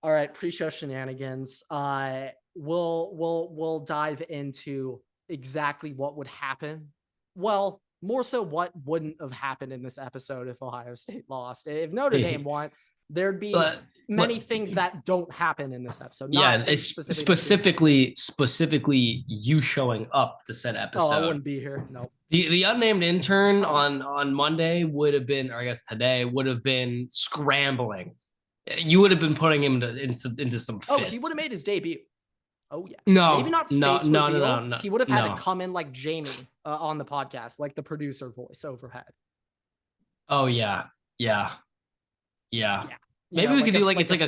All right, pre-show shenanigans. We'll dive into exactly what would happen. Well, more so what wouldn't have happened in this episode if Ohio State lost. If Notre Dame won, there'd be but many things that don't happen in this episode. yeah, Not it's specifically. specifically you showing up to said Oh, I episode. wouldn't be here. Nope. The unnamed intern on Monday would have been, or I guess today would have been scrambling. You would have been putting him into some Oh, he fits. would have made his debut. Oh yeah. Maybe No, not no, face no, reveal. no, no, no, He would have had to no. come in like Jamie on the podcast, like the producer voice overhead. Oh yeah, yeah, yeah. Yeah. Maybe we could do like it's like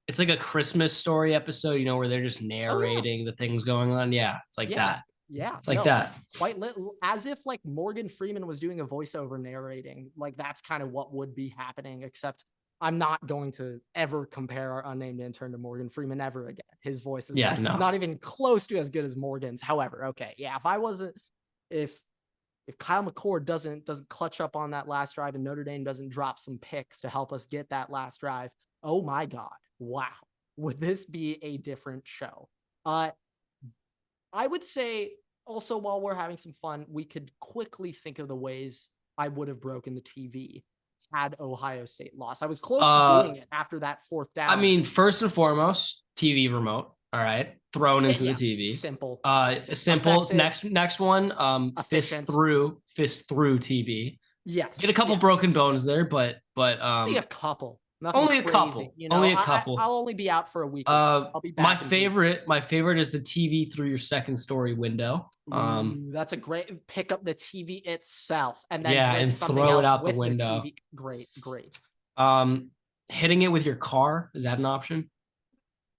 it's like a Christmas story episode, where they're just narrating the things going on. Yeah, it's like that. Yeah, it's like that. Quite as if like Morgan Freeman was doing a voiceover narrating. Like that's kind of what would be happening, except I'm not going to ever compare our unnamed intern to Morgan Freeman ever again. His voice is not even close to as good as Morgan's. However, okay, yeah, if Kyle McCord doesn't clutch up on that last drive and Notre Dame doesn't drop some picks to help us get that last drive, oh my God, wow, would this be a different show? I would say also, while we're having some fun, we could quickly think of the ways I would have broken the TV had Ohio State lost. I was close to doing it after that fourth down. I mean, first and foremost, TV remote. All right, thrown into the TV. Simple. Simple. Next one. Fist through TV. Yes. Get a couple broken bones there, but only a couple. Nothing only crazy, a couple. Only a couple. I'll only be out for a week. I'll be back. My favorite is the TV through your second story window. That's a great pick up the TV itself and then and throw it out the window. Great. Hitting it with your car, is that an option?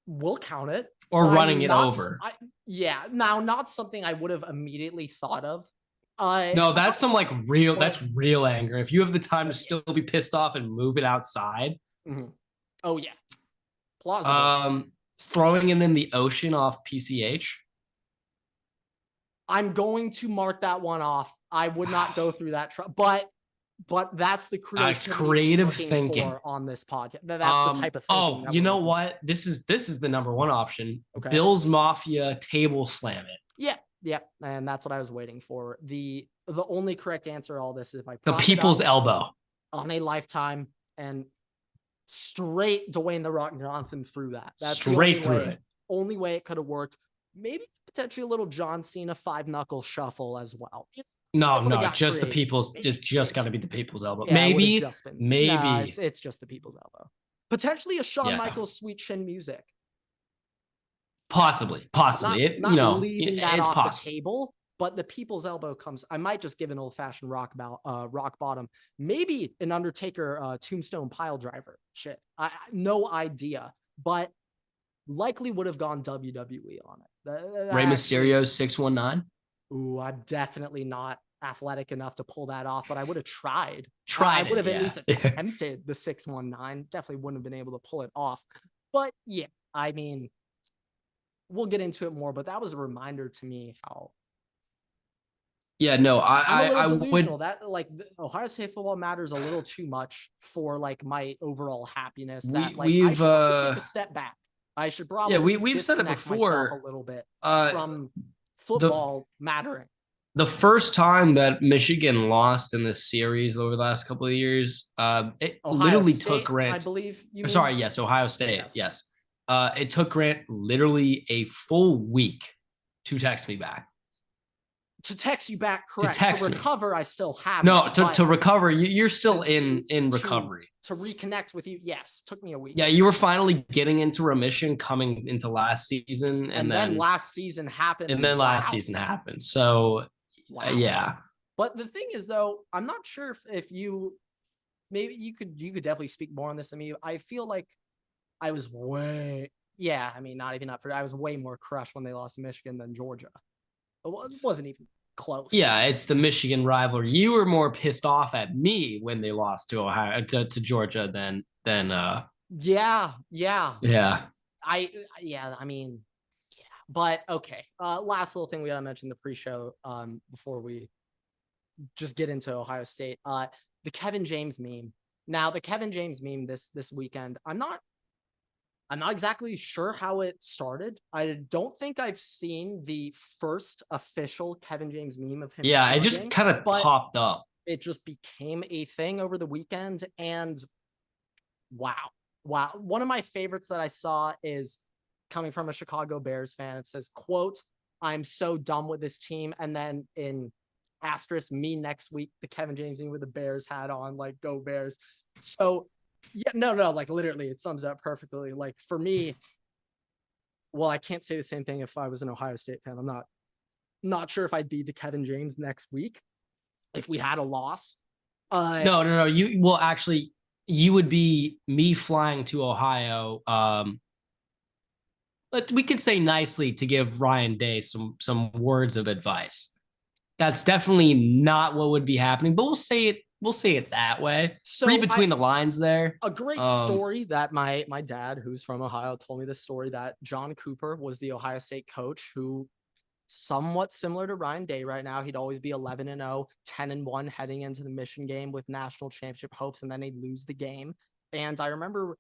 We'll count it. Or running it over. Now not something I would have immediately thought of. No, that's some that's real anger. If you have the time to still be pissed off and move it outside. Mm-hmm. Oh yeah. Plausible. Throwing it in the ocean off PCH. I'm going to mark that one off. I would not go through that, but that's the creative thinking on this podcast. That's the type of thinking. Oh, you know what? This is the number one option. Okay. Bills Mafia table slam it. Yeah, and that's what I was waiting for. The only correct answer to all this is if I the people's elbow on a Lifetime and straight Dwayne The Rock Johnson through that. That's straight through it. Only way it could have worked. Maybe potentially a little John Cena 5-knuckle shuffle as well. No, just the people's. It's just got to be the people's elbow. Yeah, maybe. Nah, it's just the people's elbow. Potentially a Shawn Michaels Sweet Chin Music. Possibly. Not leaving that off possible. The table, but the people's elbow comes. I might just give an old-fashioned rock bottom. Maybe an Undertaker tombstone pile driver. Shit, no idea, but likely would have gone WWE on it. Rey Mysterio 619. Ooh, I'm definitely not athletic enough to pull that off, but I would have tried. I would have at least attempted the 619. Definitely wouldn't have been able to pull it off. But yeah, I mean, we'll get into it more, but that was a reminder to me how. Yeah, no, I would. That like Ohio State football matters a little too much for like my overall happiness. I should take a step back. I should probably we've said it before a little bit from football mattering. The first time that Michigan lost in this series over the last couple of years, it literally took Grant. I believe. Ohio State. Yes. It took Grant literally a full week to text me back. To text you back, correct. To recover, I still have. No, to recover, you're still in recovery. To reconnect with you, yes, took me a week. Yeah, you were finally getting into remission coming into last season, and then last season happened. So, yeah. But the thing is, though, I'm not sure if you, maybe you could definitely speak more on this than me. I feel like I was I was way more crushed when they lost to Michigan than Georgia. It wasn't even close. Yeah, it's the Michigan rivalry. You were more pissed off at me when they lost to Georgia than Yeah. But okay. Last little thing we gotta mention the pre-show before we just get into Ohio State. The Kevin James meme. Now, the Kevin James meme this weekend, I'm not I'm not exactly sure how it started. I don't think I've seen the first official Kevin James meme of him. Yeah, it just kind of popped up. It just became a thing over the weekend. And wow. One of my favorites that I saw is coming from a Chicago Bears fan. It says, quote, "I'm so done with this team." And then in asterisk, "me next week," the Kevin James meme with the Bears hat on, like, go Bears. So yeah, no, like literally it sums up perfectly. Like for me, well, I can't say the same thing if I was an Ohio State fan. I'm not sure if I'd be the Kevin James next week if we had a loss. No. You would be me flying to Ohio. But we could say nicely to give Ryan Day some words of advice. That's definitely not what would be happening, but we'll say it that way. So read between the lines there. A great story that my dad, who's from Ohio, told me this story that John Cooper was the Ohio State coach who, somewhat similar to Ryan Day right now, he'd always be 11-0, 10-1 heading into the Michigan game with national championship hopes, and then they'd lose the game. And I remember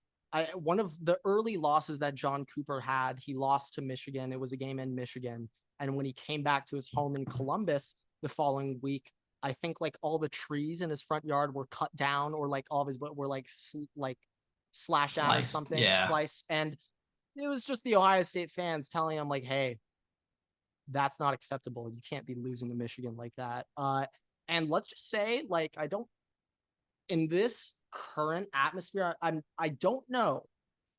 one of the early losses that John Cooper had, he lost to Michigan. It was a game in Michigan. And when he came back to his home in Columbus the following week, I think like all the trees in his front yard were cut down, or like all of his were like slashed out or something, sliced. And it was just the Ohio State fans telling him like, hey, that's not acceptable. You can't be losing to Michigan like that. And let's just say, like, in this current atmosphere, I don't know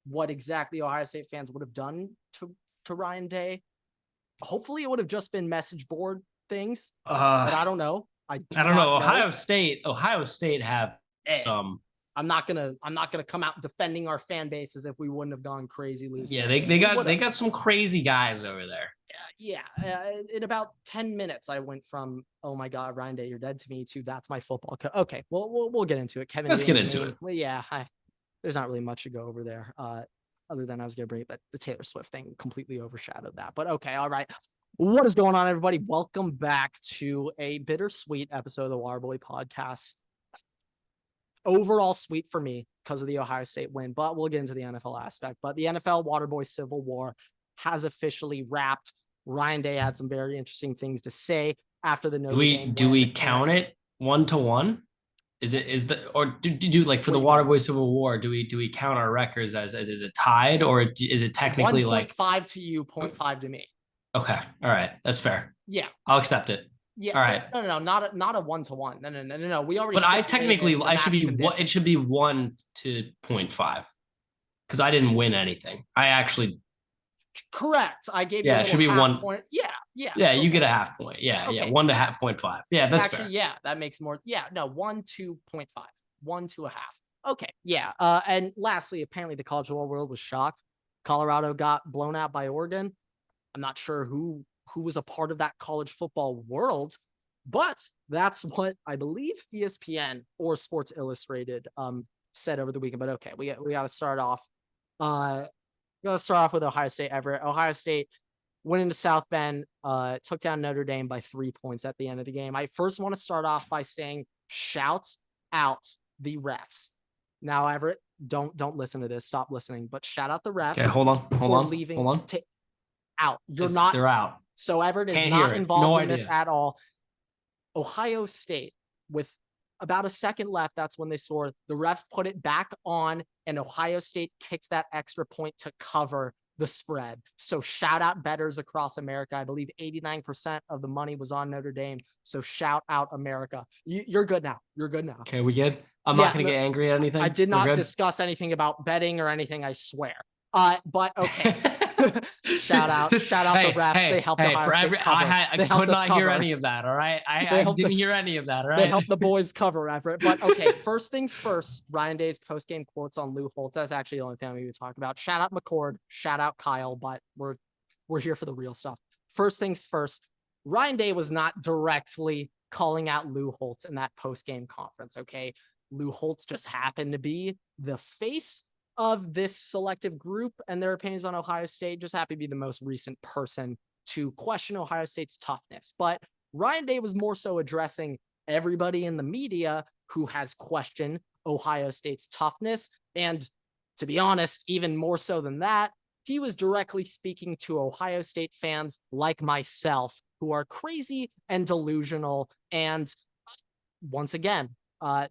what exactly Ohio State fans would have done to Ryan Day. Hopefully it would have just been message board things, but I don't know. I don't know. Ohio State have some. I'm not gonna come out defending our fan base as if we wouldn't have gone crazy losing. Yeah, they got some crazy guys over there. Yeah. In about 10 minutes, I went from, oh my God, Ryan Day, you're dead to me, to that's my football coach. Okay, well, we'll get into it. Kevin, let's get into it. Well, yeah, there's not really much to go over there. Other than I was gonna bring up the Taylor Swift thing completely overshadowed that. But okay, all right. What is going on, everybody? Welcome back to a bittersweet episode of the Waterboy podcast. Overall sweet for me because of the Ohio State win, but we'll get into the NFL aspect. But the NFL Waterboy Civil War has officially wrapped. Ryan Day had some very interesting things to say after the Notre Dame win. Do we count it 1-1? Do like for the Waterboy Civil War, do we count our records as is it tied, or is it technically 1.5 to you, 0.5 to me? Okay. All right. That's fair. Yeah. I'll accept it. Yeah. All right. No, not a 1-1. No. We already. But I should be what it should be 1 to 0.5 because I didn't win anything. I actually. Correct. I gave you. Yeah, it should be 1 point. Yeah. Yeah. Okay. You get a half point. Yeah. Okay. Yeah. 1 to 0.5. Yeah, that's actually fair. Yeah, that makes more. Yeah. No, 1 to 0.5. 1 to 0.5. Okay. Yeah. And lastly, apparently the college football world was shocked. Colorado got blown out by Oregon. I'm not sure who was a part of that college football world, but that's what I believe ESPN or Sports Illustrated said over the weekend. But okay, we got to start off. With Ohio State Everett. Ohio State went into South Bend, took down Notre Dame by 3 points at the end of the game. I first want to start off by saying shout out the refs. Now, Everett, don't listen to this. Stop listening. But shout out the refs. Okay, hold on. Out. They're out. So Everett is not involved in this at all. Ohio State, with about a second left, that's when they scored. The refs put it back on, and Ohio State kicks that extra point to cover the spread. So shout out bettors across America. I believe 89% of the money was on Notre Dame. So shout out America. You're good now. Okay, we good? I'm not going to get angry at anything. I did not discuss anything about betting or anything, I swear. But okay. Shout out the refs. They helped Ohio State cover. I could not hear any of that. All right. I didn't hear any of that. All right. They helped the boys cover, Everett. But okay, first things first, Ryan Day's post-game quotes on Lou Holtz. That's actually the only thing we would talk about. Shout out McCord, shout out Kyle, but we're here for the real stuff. First things first, Ryan Day was not directly calling out Lou Holtz in that post-game conference. Okay. Lou Holtz just happened to be the face of this selective group, and their opinions on Ohio State. Just happy to be the most recent person to question Ohio State's toughness. But Ryan Day was more so addressing everybody in the media who has questioned Ohio State's toughness. And to be honest, even more so than that, he was directly speaking to Ohio State fans like myself who are crazy and delusional. And once again,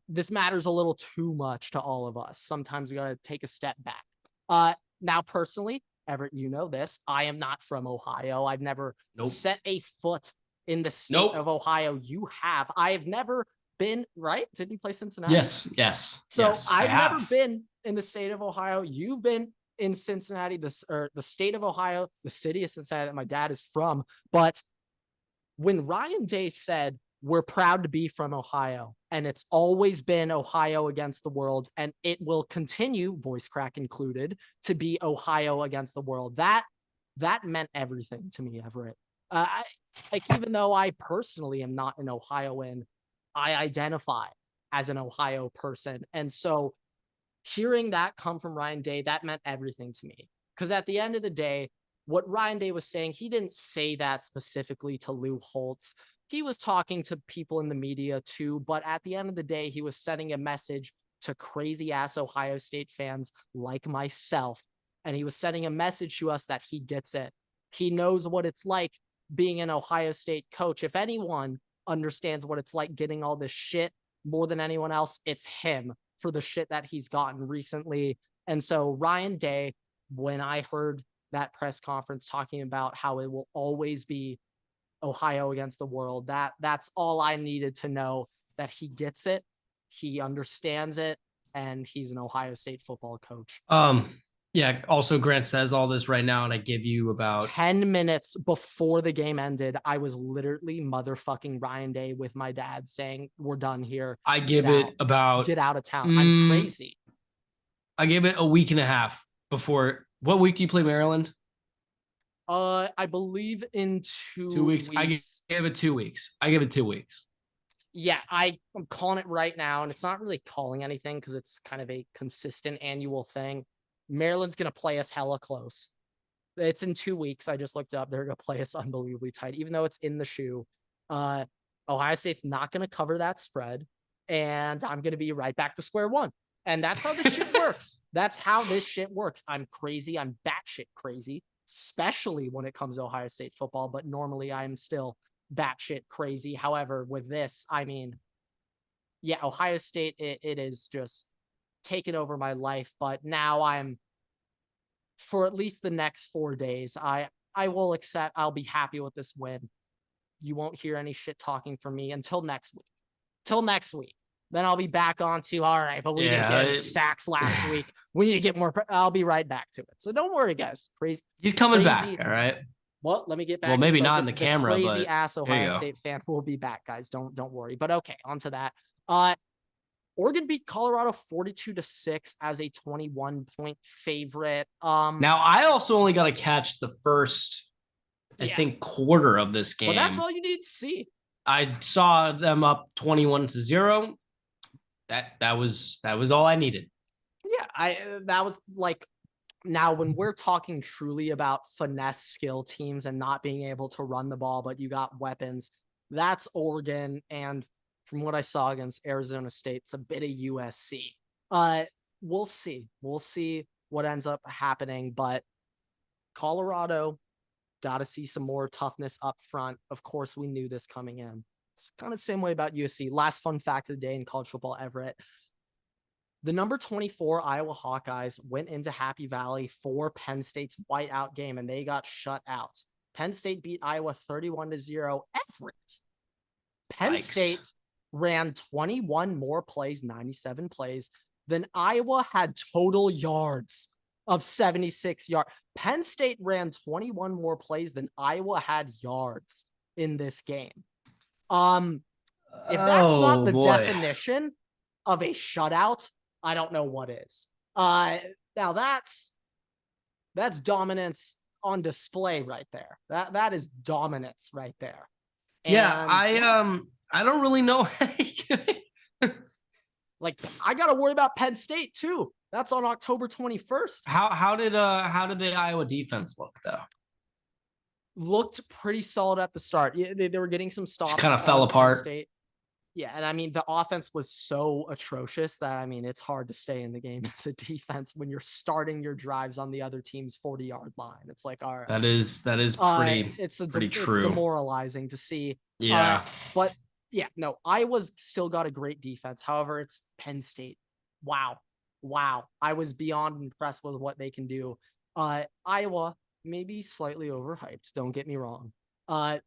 this matters a little too much to all of us. Sometimes we got to take a step back. Now, personally, Everett, you know this. I am not from Ohio. I've never set a foot in the state of Ohio. You have. I have never been, right? Didn't you play Cincinnati? Yes. So I've never been in the state of Ohio. You've been in Cincinnati, the state of Ohio, the city of Cincinnati that my dad is from. But when Ryan Day said, we're proud to be from Ohio, and it's always been Ohio against the world, and it will continue, voice crack included, to be Ohio against the world. That meant everything to me, Everett. Even though I personally am not an Ohioan, I identify as an Ohio person. And so hearing that come from Ryan Day, that meant everything to me. Because at the end of the day, what Ryan Day was saying, he didn't say that specifically to Lou Holtz. He was talking to people in the media too, but at the end of the day, he was sending a message to crazy ass Ohio State fans like myself. And he was sending a message to us that he gets it. He knows what it's like being an Ohio State coach. If anyone understands what it's like getting all this shit more than anyone else, it's him for the shit that he's gotten recently. And so Ryan Day, when I heard that press conference talking about how it will always be Ohio against the world, that's all I needed to know, that he gets it, he understands it, and he's an Ohio State football coach. Yeah, also Grant says all this right now, and I give you about 10 minutes before the game ended, I was literally motherfucking Ryan Day with my dad saying, we're done here. I give it about get out of town. I'm crazy. I give it a week and a half before. What week do you play Maryland? I believe in 2 weeks. I give it 2 weeks. I give it 2 weeks. Yeah, I'm calling it right now, and it's not really calling anything because it's kind of a consistent annual thing. Maryland's going to play us hella close. It's in 2 weeks. I just looked up. They're going to play us unbelievably tight, even though it's in the shoe. Ohio State's not going to cover that spread, and I'm going to be right back to square one. And that's how this shit works. That's how this shit works. I'm crazy. I'm batshit crazy, especially when it comes to Ohio State football. But normally I'm still batshit crazy. However, with this, I mean, yeah, Ohio State, it is just taken over my life. But now I'm, for at least the next 4 days, I will accept, I'll be happy with this win. You won't hear any shit talking from me until next week. Till next week. Then I'll be back on to, all right, but we didn't get sacks last week. We need to get more. I'll be right back to it. So don't worry, guys. Crazy. He's coming back. All right. Well, let me get back. Well, maybe not in the camera, crazy but crazy ass Ohio State fan will be back, guys. Don't worry. But okay, on to that. Oregon beat Colorado 42-6 as a 21-point favorite. Now I also only got to catch the first, I think, quarter of this game. Well, that's all you need to see. I saw them up 21-0. That was all I needed. Yeah, that was like, now when we're talking truly about finesse skill teams and not being able to run the ball, but you got weapons, that's Oregon. And from what I saw against Arizona State, it's a bit of USC. We'll see. We'll see what ends up happening. But Colorado, got to see some more toughness up front. Of course, we knew this coming in. It's kind of the same way about USC. Last fun fact of the day in college football, Everett. The number 24 Iowa Hawkeyes went into Happy Valley for Penn State's whiteout game, and they got shut out. Penn State beat Iowa 31-0. Everett. Penn State ran 21 more plays, 97 plays, than Iowa had total yards of 76 yards. Penn State ran 21 more plays than Iowa had yards in this game. If that's not the definition of a shutout, I don't know what is. Now that's dominance on display right there. That is dominance right there. And I don't really know. Like, I got to worry about Penn State too. That's on October 21st. How did the Iowa defense look though? Looked pretty solid at the start. Yeah, they were getting some stops. Just kind of fell apart. State. Yeah, and I mean the offense was so atrocious that I mean it's hard to stay in the game as a defense when you're starting your drives on the other team's 40-yard line. It's like, all right, That is pretty it's true. demoralizing to see. Yeah. But yeah, no, Iowa's still got a great defense. However, it's Penn State. Wow, I was beyond impressed with what they can do. Iowa maybe slightly overhyped. Don't get me wrong. But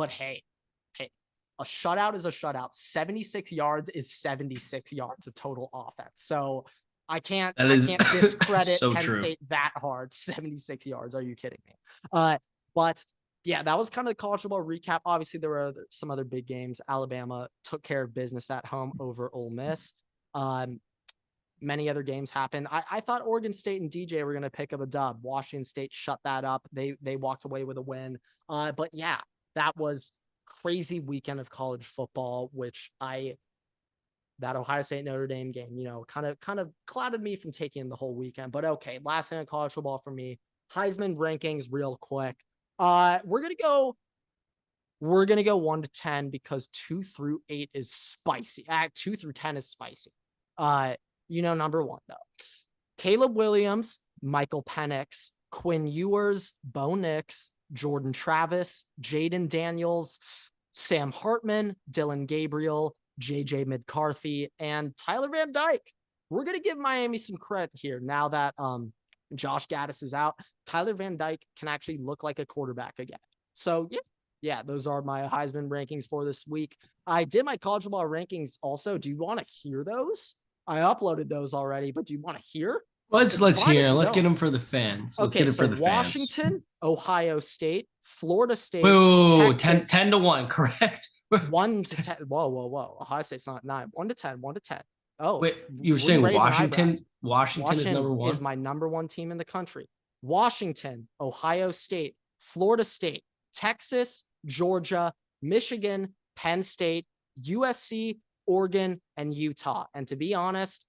hey, a shutout is a shutout. 76 yards is 76 yards of total offense. So I can't discredit so Penn true. State that hard. 76 yards. Are you kidding me? But yeah, that was kind of the college football recap. Obviously, there were some other big games. Alabama took care of business at home over Ole Miss. Many other games happened. I thought Oregon State and DJ were going to pick up a dub. Washington State shut that up. They walked away with a win. But yeah, that was crazy weekend of college football, which that Ohio State Notre Dame game, kind of clouded me from taking the whole weekend. But okay, last thing in college football for me, Heisman rankings real quick. We're gonna go 1 to 10 because 2 through 8 is spicy. 2 through 10 is spicy. Number 1 though, Caleb Williams, Michael Penix, Quinn Ewers, Bo Nix, Jordan Travis, Jaden Daniels, Sam Hartman, Dylan Gabriel, JJ McCarthy, and Tyler Van Dyke. We're going to give Miami some credit here now that Josh Gaddis is out. Tyler Van Dyke can actually look like a quarterback again. So yeah, those are my Heisman rankings for this week. I did my college football rankings also. Do you want to hear those? I uploaded those already, but do you want to hear? Let's hear. Let's get them for the fans. Let's get them for the Washington, fans. Ohio State, Florida State. Whoa, Texas. 10 to 1, correct? 1 to 10. Whoa. Ohio State's not 9. 1 to 10. 1 to 10. Oh, wait, you were saying Washington? Washington is number 1? Is my number 1 team in the country. Washington, Ohio State, Florida State, Texas, Georgia, Michigan, Penn State, USC, Oregon, and Utah. And to be honest,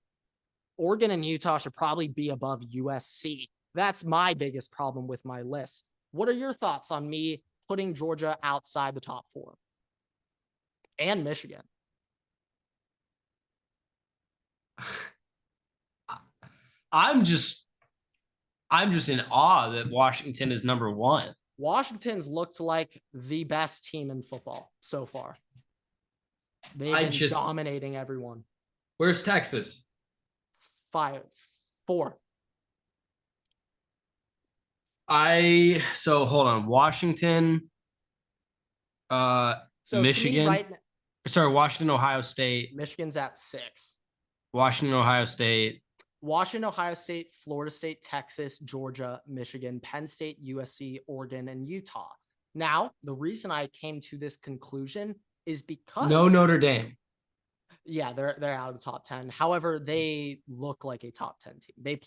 Oregon and Utah should probably be above USC. That's my biggest problem with my list. What are your thoughts on me putting Georgia outside the top 4? And Michigan. I'm just in awe that Washington is number 1. Washington's looked like the best team in football so far. They've been dominating everyone. Where's Texas? 4. So hold on. Washington, Michigan. Washington, Ohio State. Michigan's at 6. Washington, Ohio State, Florida State, Texas, Georgia, Michigan, Penn State, USC, Oregon, and Utah. Now, the reason I came to this conclusion is because no Notre Dame. Yeah, they're out of the top 10. However, they look like a top 10 team.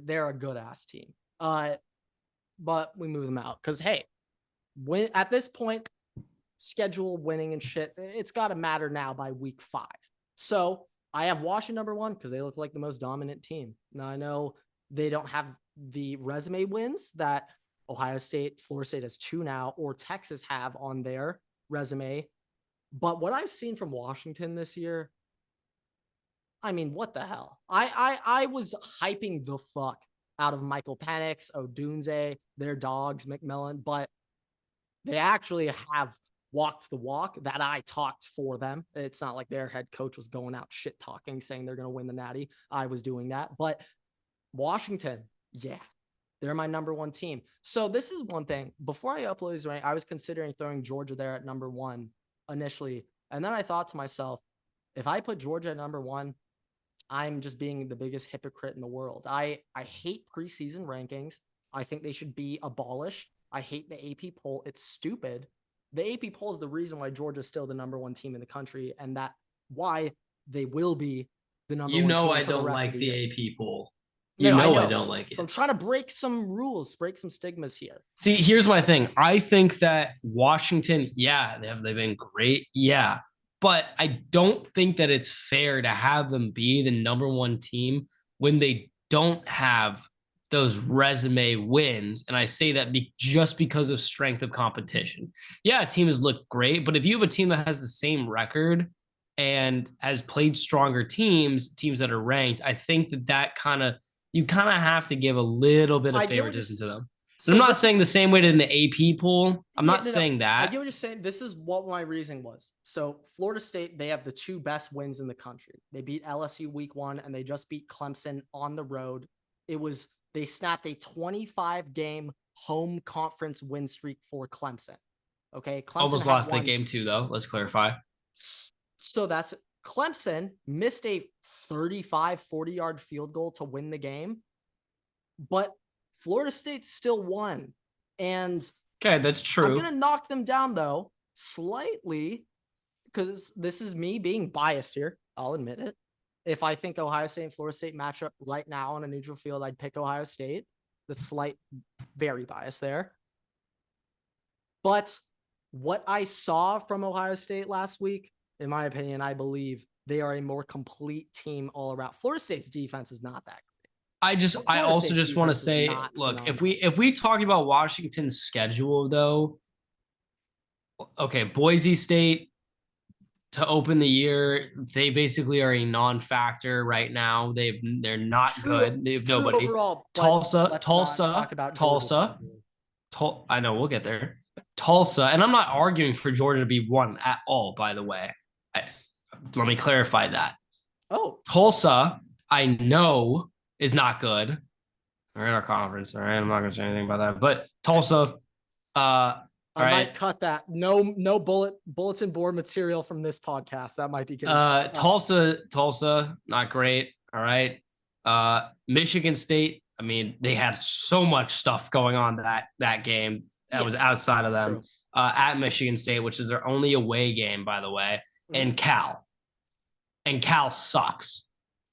They're a good ass team. But we move them out because hey, at this point, schedule winning and shit, it's got to matter now by week 5. So I have Washington number 1 because they look like the most dominant team. Now I know they don't have the resume wins that Ohio State, Florida State has 2 now, or Texas have on their resume. But what I've seen from Washington this year, I mean, what the hell? I was hyping the fuck out of Michael Penix, Odunze, their dogs, McMillan, but they actually have walked the walk that I talked for them. It's not like their head coach was going out shit talking, saying they're going to win the Natty. I was doing that. But Washington, yeah, they're my number 1 team. So this is one thing. Before I upload these, I was considering throwing Georgia there at number 1 initially. And then I thought to myself, if I put Georgia at number 1, I'm just being the biggest hypocrite in the world. I hate preseason rankings. I think they should be abolished. I hate the AP poll. It's stupid. The AP poll is the reason why Georgia is still the number 1 team in the country, and that why they will be the number 1 team. I don't like the AP poll. I don't like it. So I'm trying to break some rules, break some stigmas here. See, here's my thing. I think that Washington, yeah, they've been great. Yeah. But I don't think that it's fair to have them be the number 1 team when they don't have those resume wins. And I say that just because of strength of competition. Yeah, teams look great, but if you have a team that has the same record and has played stronger teams that are ranked, I think that you kind of have to give a little bit of favoritism to them. And I'm not saying the same way to in the AP pool. I'm not saying that. I get what you're saying. This is what my reasoning was. So Florida State, they have the 2 best wins in the country. They beat LSU week 1 and they just beat Clemson on the road. They snapped a 25-game home conference win streak for Clemson. Okay. Clemson almost lost that game too, though. Let's clarify. So that's Clemson missed a 40-yard field goal to win the game, but Florida State still won. And okay, that's true. I'm going to knock them down, though, slightly, because this is me being biased here. I'll admit it. If I think Ohio State and Florida State match up right now on a neutral field, I'd pick Ohio State. That's very biased there. But what I saw from Ohio State last week, in my opinion, I believe they are a more complete team all around. Florida State's defense is not that great. I also just want to say, look, if we talk about Washington's schedule, though, okay, Boise State to open the year, they basically are a non-factor right now. They're not good. They have nobody. Overall, Tulsa. I know we'll get there. Tulsa, and I'm not arguing for Georgia to be 1 at all, by the way. Let me clarify that. Oh, Tulsa, I know is not good. We're in our conference, all right? I'm not going to say anything about that. But Tulsa, I might cut that. No bulletin board material from this podcast. That might be good. Tulsa, not great. All right. Michigan State, I mean, they had so much stuff going on that game that was outside of them. At Michigan State, which is their only away game, by the way, and Cal. And Cal sucks.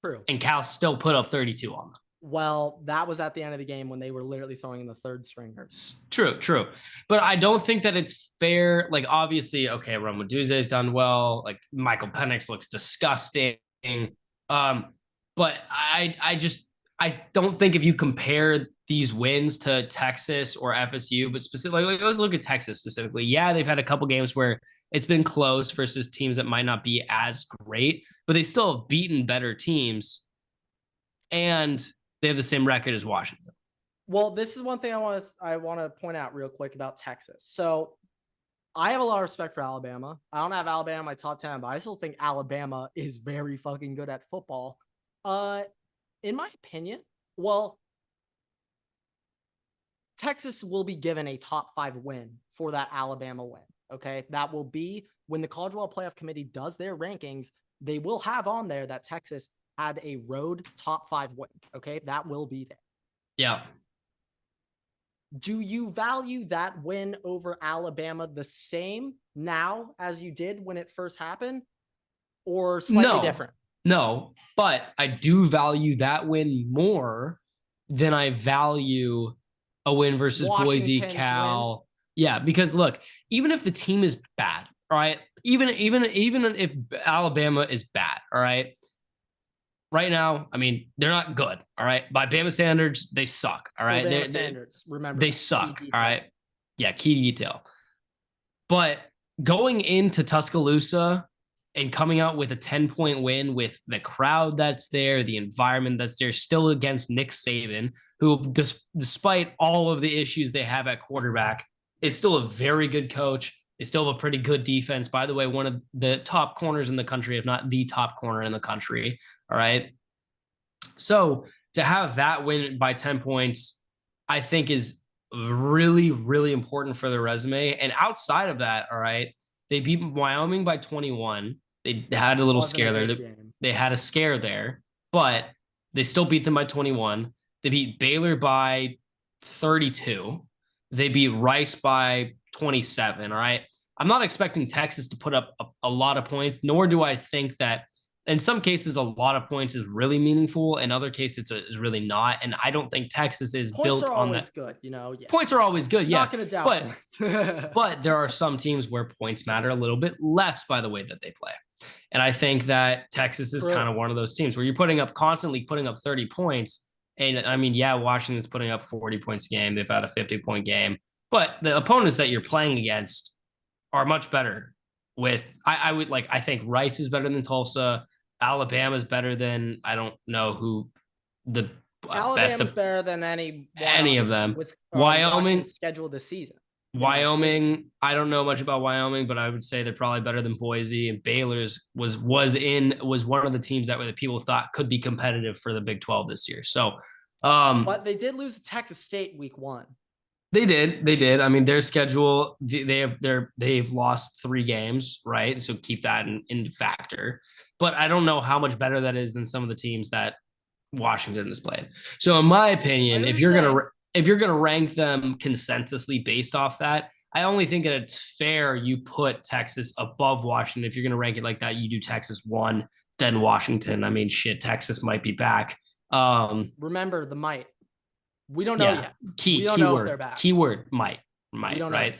True. And Cal still put up 32 on them. Well, that was at the end of the game when they were literally throwing in the 3rd stringers. True. But I don't think that it's fair. Like, obviously, okay, Romaduzzi's done well. Like, Michael Penix looks disgusting. But I don't think if you compare these wins to Texas or FSU, but specifically, let's look at Texas specifically. Yeah, they've had a couple games where it's been close versus teams that might not be as great, but they still have beaten better teams, and they have the same record as Washington. Well, this is one thing I want to point out real quick about Texas. So I have a lot of respect for Alabama. I don't have Alabama in my top 10, but I still think Alabama is very fucking good at football. In my opinion, well, Texas will be given a top 5 win for that Alabama win. Okay. That will be when the College Football Playoff Committee does their rankings, they will have on there that Texas had a road top 5 win. Okay. That will be there. Yeah. Do you value that win over Alabama the same now as you did when it first happened, or slightly different? No, but I do value that win more than I value a win versus Boise, Cal. Wins. Yeah, because look, even if the team is bad, all right, even if Alabama is bad, all right, right now, I mean, they're not good, all right. By Bama standards, they suck, all right. Bama standards, remember, they suck, all right. Yeah, key detail. But going into Tuscaloosa and coming out with a 10-point win with the crowd that's there, the environment that's there, still against Nick Saban, who, despite all of the issues they have at quarterback, is still a very good coach. They still have a pretty good defense. By the way, one of the top corners in the country, if not the top corner in the country. All right. So to have that win by 10 points, I think is really, really important for their resume. And outside of that, all right, they beat Wyoming by 21. They had a little scare there. They had a scare there, but they still beat them by 21. They beat Baylor by 32. They beat Rice by 27. All right. I'm not expecting Texas to put up a lot of points, nor do I think that in some cases a lot of points is really meaningful. In other cases, it's really not. And I don't think Texas is built on that. Good, you know. Yeah. Points are always good. Yeah. Not going to doubt but there are some teams where points matter a little bit less by the way that they play. And I think that Texas is kind of one of those teams where you're constantly putting up 30 points. And I mean, yeah, Washington's putting up 40 points a game. They've had a 50-point game, but the opponents that you're playing against are much better I would like, I think Rice is better than Tulsa. Alabama's better than, I don't know who the best Alabama's of better than any any of them. Washington Wyoming, scheduled this season. Wyoming, I don't know much about Wyoming, but I would say they're probably better than Boise. And Baylor's was one of the teams that people thought could be competitive for the Big 12 this year. So, but they did lose to Texas State week 1. They did. I mean, their schedule, they've lost 3 games, right? So keep that in factor. But I don't know how much better that is than some of the teams that Washington has played. So in my opinion, if you're gonna rank them consensusly based off that, I only think that it's fair you put Texas above Washington. If you're gonna rank it like that, you do Texas 1, then Washington. I mean, shit, Texas might be back. Remember the might. We don't know yet. We don't know if they're back. Keyword might, right?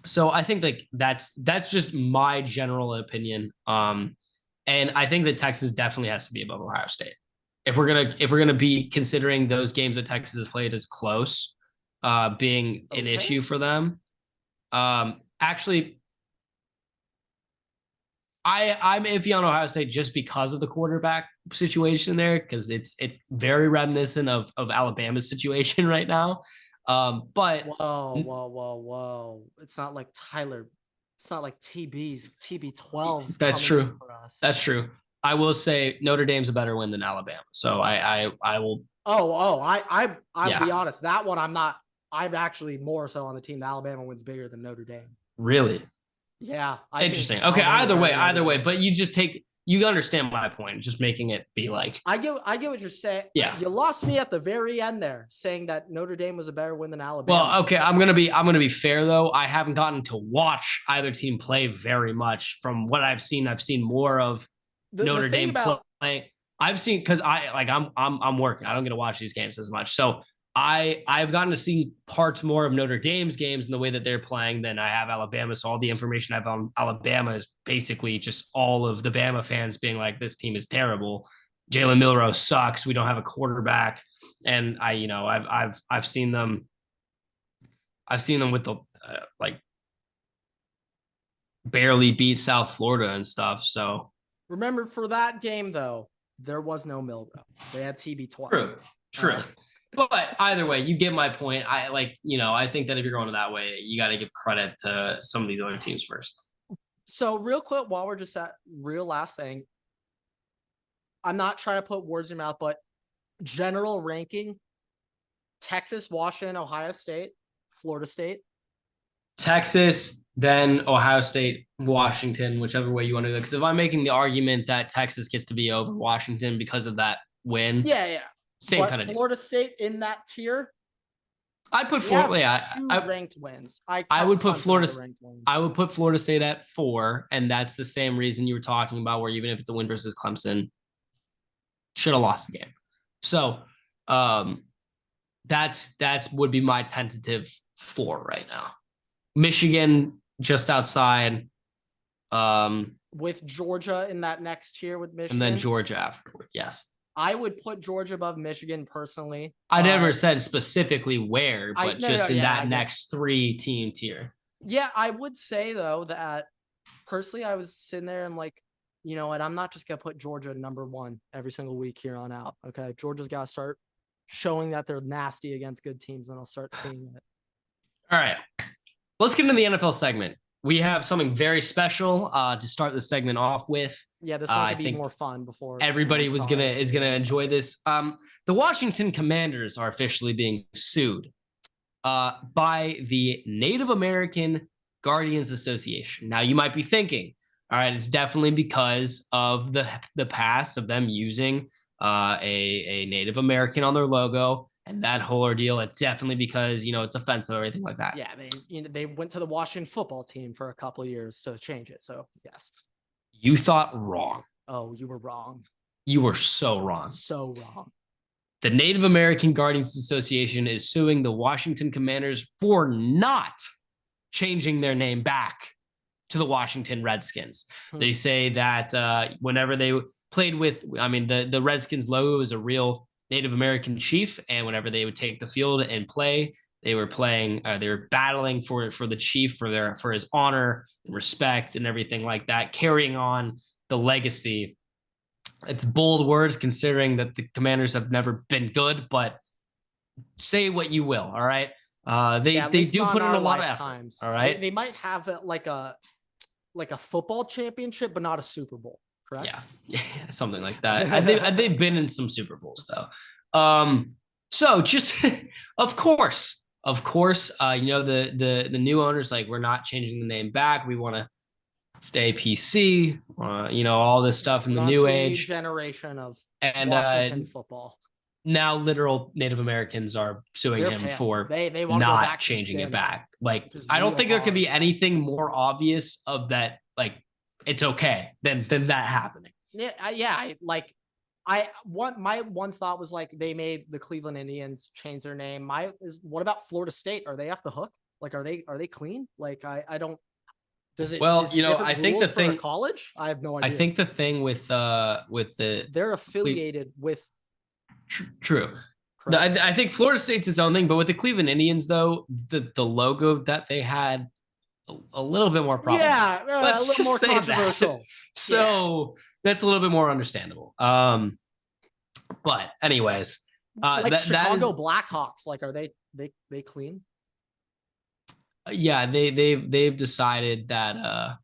So I think like that's just my general opinion. And I think that Texas definitely has to be above Ohio State. If we're gonna be considering those games that Texas has played as close, being an issue for them. Actually, I'm iffy on Ohio State just because of the quarterback situation there, because it's very reminiscent of Alabama's situation right now. But whoa. It's not like Tyler. It's not like TB12s. That's true. That's true. I will say Notre Dame's a better win than Alabama. So I will. I'll be honest. That one I'm actually more so on the team that Alabama wins bigger than Notre Dame. Really? Yeah. Interesting. Okay. Either way, but you understand my point. Just making it be like, I get what you're saying. Yeah. You lost me at the very end there saying that Notre Dame was a better win than Alabama. Well, okay. I'm going to be fair though. I haven't gotten to watch either team play very much. From what I've seen more of Notre Dame playing. I've seen, cause I'm working. I don't get to watch these games as much. So I've gotten to see parts more of Notre Dame's games in the way that they're playing than I have Alabama. So all the information I have on Alabama is basically just all of the Bama fans being like, this team is terrible. Jalen Milroe sucks. We don't have a quarterback. And I've seen them with the barely beat South Florida and stuff. So remember, for that game though, there was no Milroe. They had TB12. True. But either way, you get my point. I think that if you're going that way, you got to give credit to some of these other teams first. So real quick, while we're just at real last thing, I'm not trying to put words in your mouth, but general ranking: Texas, Washington, Ohio State, Florida State. Texas, then Ohio State, Washington, whichever way you want to do it. Because if I'm making the argument that Texas gets to be over Washington because of that win. Yeah. Same kind of Florida State in that tier. I'd put Florida. Yeah, ranked wins. I would put Florida. I would put Florida State at 4, and that's the same reason you were talking about, where even if it's a win versus Clemson, should have lost the game. So, that's would be my tentative 4 right now. Michigan just outside. With Georgia in that next tier with Michigan, and then Georgia afterward. Yes. I would put Georgia above Michigan personally. I never said specifically where, but that next 3-team tier. Yeah, I would say though that personally, I was sitting there and like, you know what? I'm not just gonna put Georgia number 1 every single week here on out. Okay, Georgia's got to start showing that they're nasty against good teams, and I'll start seeing it. All right, let's get into the NFL segment. We have something very special to start the segment off with. Yeah, this one could be more fun before everybody is gonna enjoy this. The Washington Commanders are officially being sued by the Native American Guardians Association. Now, you might be thinking, all right, it's definitely because of the past of them using a Native American on their logo. And that whole ordeal, it's definitely because, it's offensive or anything like that. Yeah, they went to the Washington football team for a couple of years to change it. So, yes. You thought wrong. Oh, you were wrong. You were so wrong. So wrong. The Native American Guardians Association is suing the Washington Commanders for not changing their name back to the Washington Redskins. They say that whenever they played with, the Redskins logo is a real Native American chief, and whenever they would take the field and play, They were playing, they were battling for the chief, for his honor and respect and everything like that, carrying on the legacy. It's bold words considering that the Commanders have never been good, but say what you will. All right. They do put in a lot of effort. All right. They might have like a football championship, but not a Super Bowl. Correct? Yeah, something like that. They've been in some Super Bowls though. So just of course, the new owners, like, we're not changing the name back. We want to stay PC. All this stuff in the new age generation of Washington football. Now literal Native Americans are suing him for they not changing it back. Like, I don't think there could be anything more obvious of that. Like, it's okay than that happening. My one thought was, like, they made the Cleveland Indians change their name. What about Florida State? Are they off the hook? Like, are they clean? Like, I don't. Does it? Well, I think the thing, college. I have no idea. I think the thing with they're affiliated with. True. I think Florida State's its own thing, but with the Cleveland Indians, though, the logo that they had a little bit more problem. Yeah, let's a little more controversial. That. So that's a little bit more understandable. But anyways, like Chicago Blackhawks, like, are they clean? Yeah, they've decided that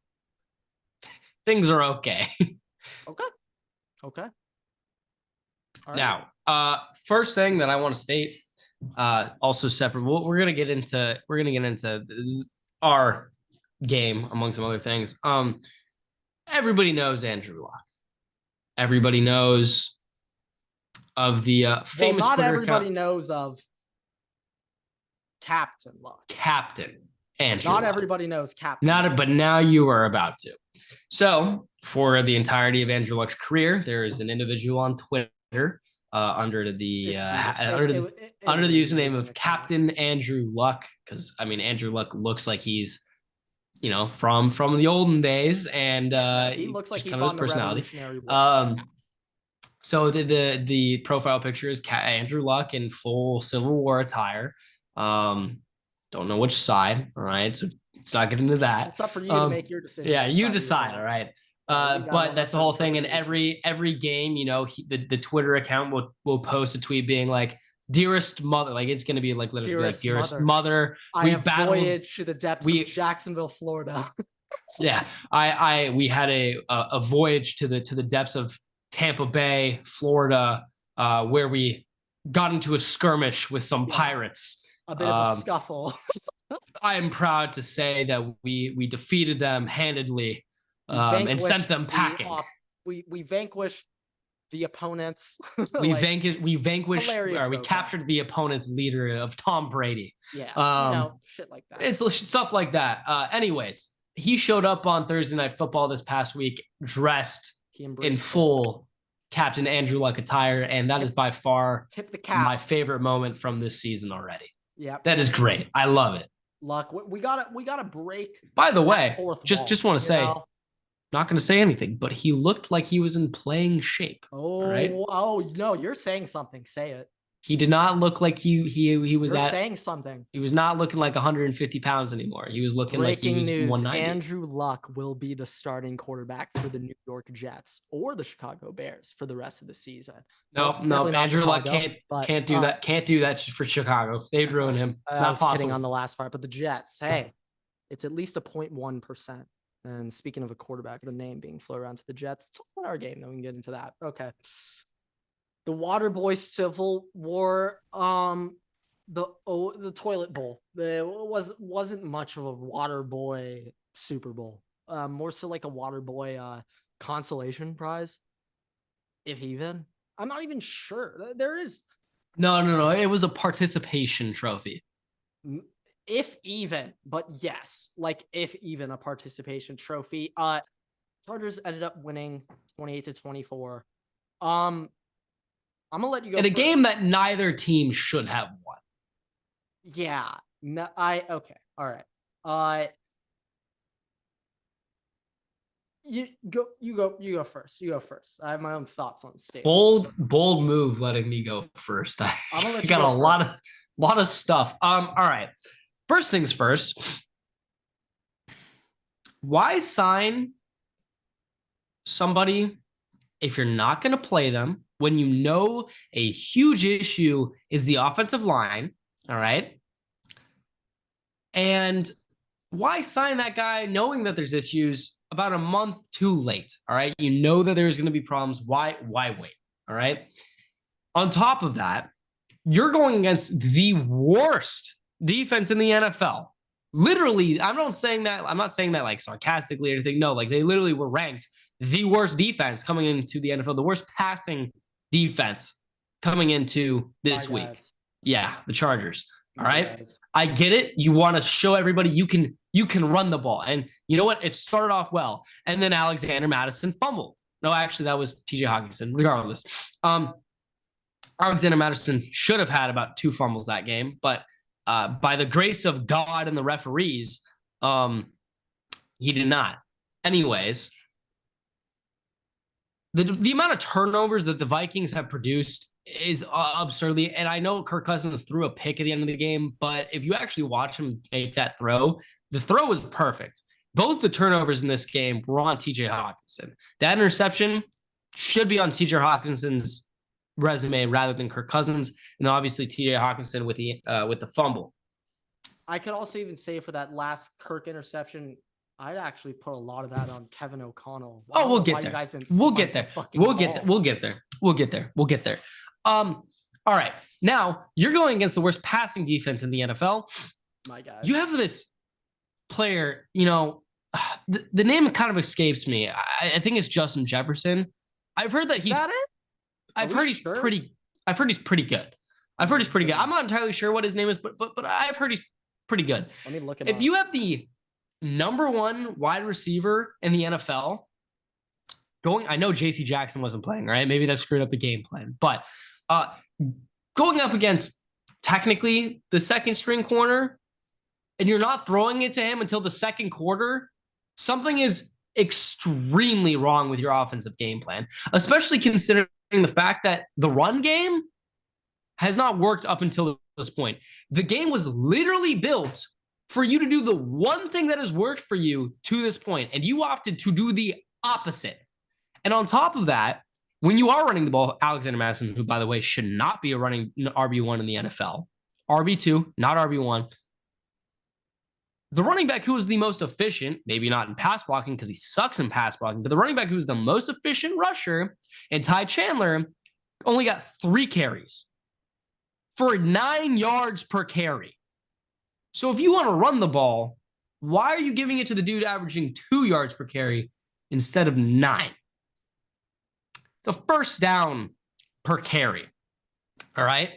things are okay. Okay. All right. Now, first thing that I want to state, also separate. We're gonna get into our game among some other things. Everybody knows Andrew Luck. Everybody knows of the famous. Not Twitter everybody account. Knows of Captain Luck. Captain Andrew. Not Luck. Everybody knows Captain. But now you are about to. So, for the entirety of Andrew Luck's career, there is an individual on Twitter under the username of Captain Andrew Luck, because Andrew Luck looks like he's from the olden days, and he looks like he's kind of his personality. So the profile picture is Andrew Luck in full Civil War attire. Don't know which side. All right, so let's not get into that. It's up for you to make your decision. Yeah, you decide. All right. But that's the whole thing. And every game, the Twitter account will post a tweet being like, "Dearest mother," like, it's gonna be like literally like, "Dearest mother, we voyaged to the depths of Jacksonville, Florida." Yeah, we had a voyage to the depths of Tampa Bay, Florida, where we got into a skirmish with some pirates. A bit of a scuffle. I am proud to say that we defeated them handedly. And sent them packing. We vanquished the opponents. We captured the opponent's leader of Tom Brady. Yeah, shit like that. It's stuff like that. Anyways, he showed up on Thursday Night Football this past week dressed in full Captain Andrew Luck attire, and that is by far my favorite moment from this season already. Yeah, that is great. I love it. Luck, we gotta break. By the way, just want to say. Not going to say anything, but he looked like he was in playing shape. Oh no, you're saying something. Say it. He did not look like he was saying something. He was not looking like 150 pounds anymore. He was looking like he was 190. Andrew Luck will be the starting quarterback for the New York Jets or the Chicago Bears for the rest of the season. No, Andrew Luck can't do that. Can't do that for Chicago. They'd ruin him. I was kidding on the last part, but the Jets, hey, it's at least a 0.1%. And speaking of a quarterback, the name being flown around to the Jets, it's all in our game. Then we can get into that. Okay. The Waterboy Civil War, the toilet bowl. It wasn't much of a Waterboy Super Bowl. More so like a Waterboy consolation prize, if even. I'm not even sure. There is. No. It was a participation trophy. If even, but yes, like if even a participation trophy. Chargers ended up winning 28-24. I'm gonna let you go. In a game that neither team should have won. Yeah. No, okay. All right. You go first. You go first. I have my own thoughts on the state. Bold move letting me go first. I got a lot of stuff. All right. First things first. Why sign somebody if you're not going to play them when you know a huge issue is the offensive line? All right. And why sign that guy knowing that there's issues about a month too late? All right. You know that there's going to be problems. Why wait? All right. On top of that, you're going against the worst defense in the NFL. Literally, I'm not saying that like sarcastically or anything. No, like they literally were ranked the worst defense coming into the NFL, the worst passing defense coming into this week. Yeah, the Chargers. All right. I get it. You want to show everybody you can run the ball. And you know what? It started off well. And then Alexander Mattison fumbled. No, actually, that was TJ Hawkinson, regardless. Alexander Mattison should have had about 2 fumbles that game, but by the grace of God and the referees, he did not. Anyways, the amount of turnovers that the Vikings have produced is absurdly, and I know Kirk Cousins threw a pick at the end of the game, but if you actually watch him make that throw, the throw was perfect. Both the turnovers in this game were on TJ Hawkinson. That interception should be on TJ Hawkinson's resume rather than Kirk Cousins, and obviously TJ Hawkinson with the fumble. I could also even say for that last Kirk interception, I'd actually put a lot of that on Kevin O'Connell. Oh, we'll get there. We'll get there. We'll get there. All right. Now you're going against the worst passing defense in the NFL. My guys. You have this player, the name kind of escapes me. I think it's Justin Jefferson. I've heard that he's. Is that it? I've heard he's pretty good. I'm not entirely sure what his name is, but I've heard he's pretty good. Let me look it up. If you have the number 1 wide receiver in the NFL I know JC Jackson wasn't playing, right? Maybe that screwed up the game plan, but going up against technically the second string corner and you're not throwing it to him until the second quarter, something is extremely wrong with your offensive game plan, especially considering the fact that the run game has not worked up until this point. The game was literally built for you to do the one thing that has worked for you to this point, and you opted to do the opposite. And on top of that, when you are running the ball, Alexander Mattison, who, by the way, should not be a running RB1 in the NFL, RB2, not RB1, the running back who was the most efficient, maybe not in pass blocking because he sucks in pass blocking, but the running back who was the most efficient rusher, and Ty Chandler, only got 3 carries for 9 yards per carry. So if you want to run the ball, why are you giving it to the dude averaging 2 yards per carry instead of 9? It's a first down per carry. All right.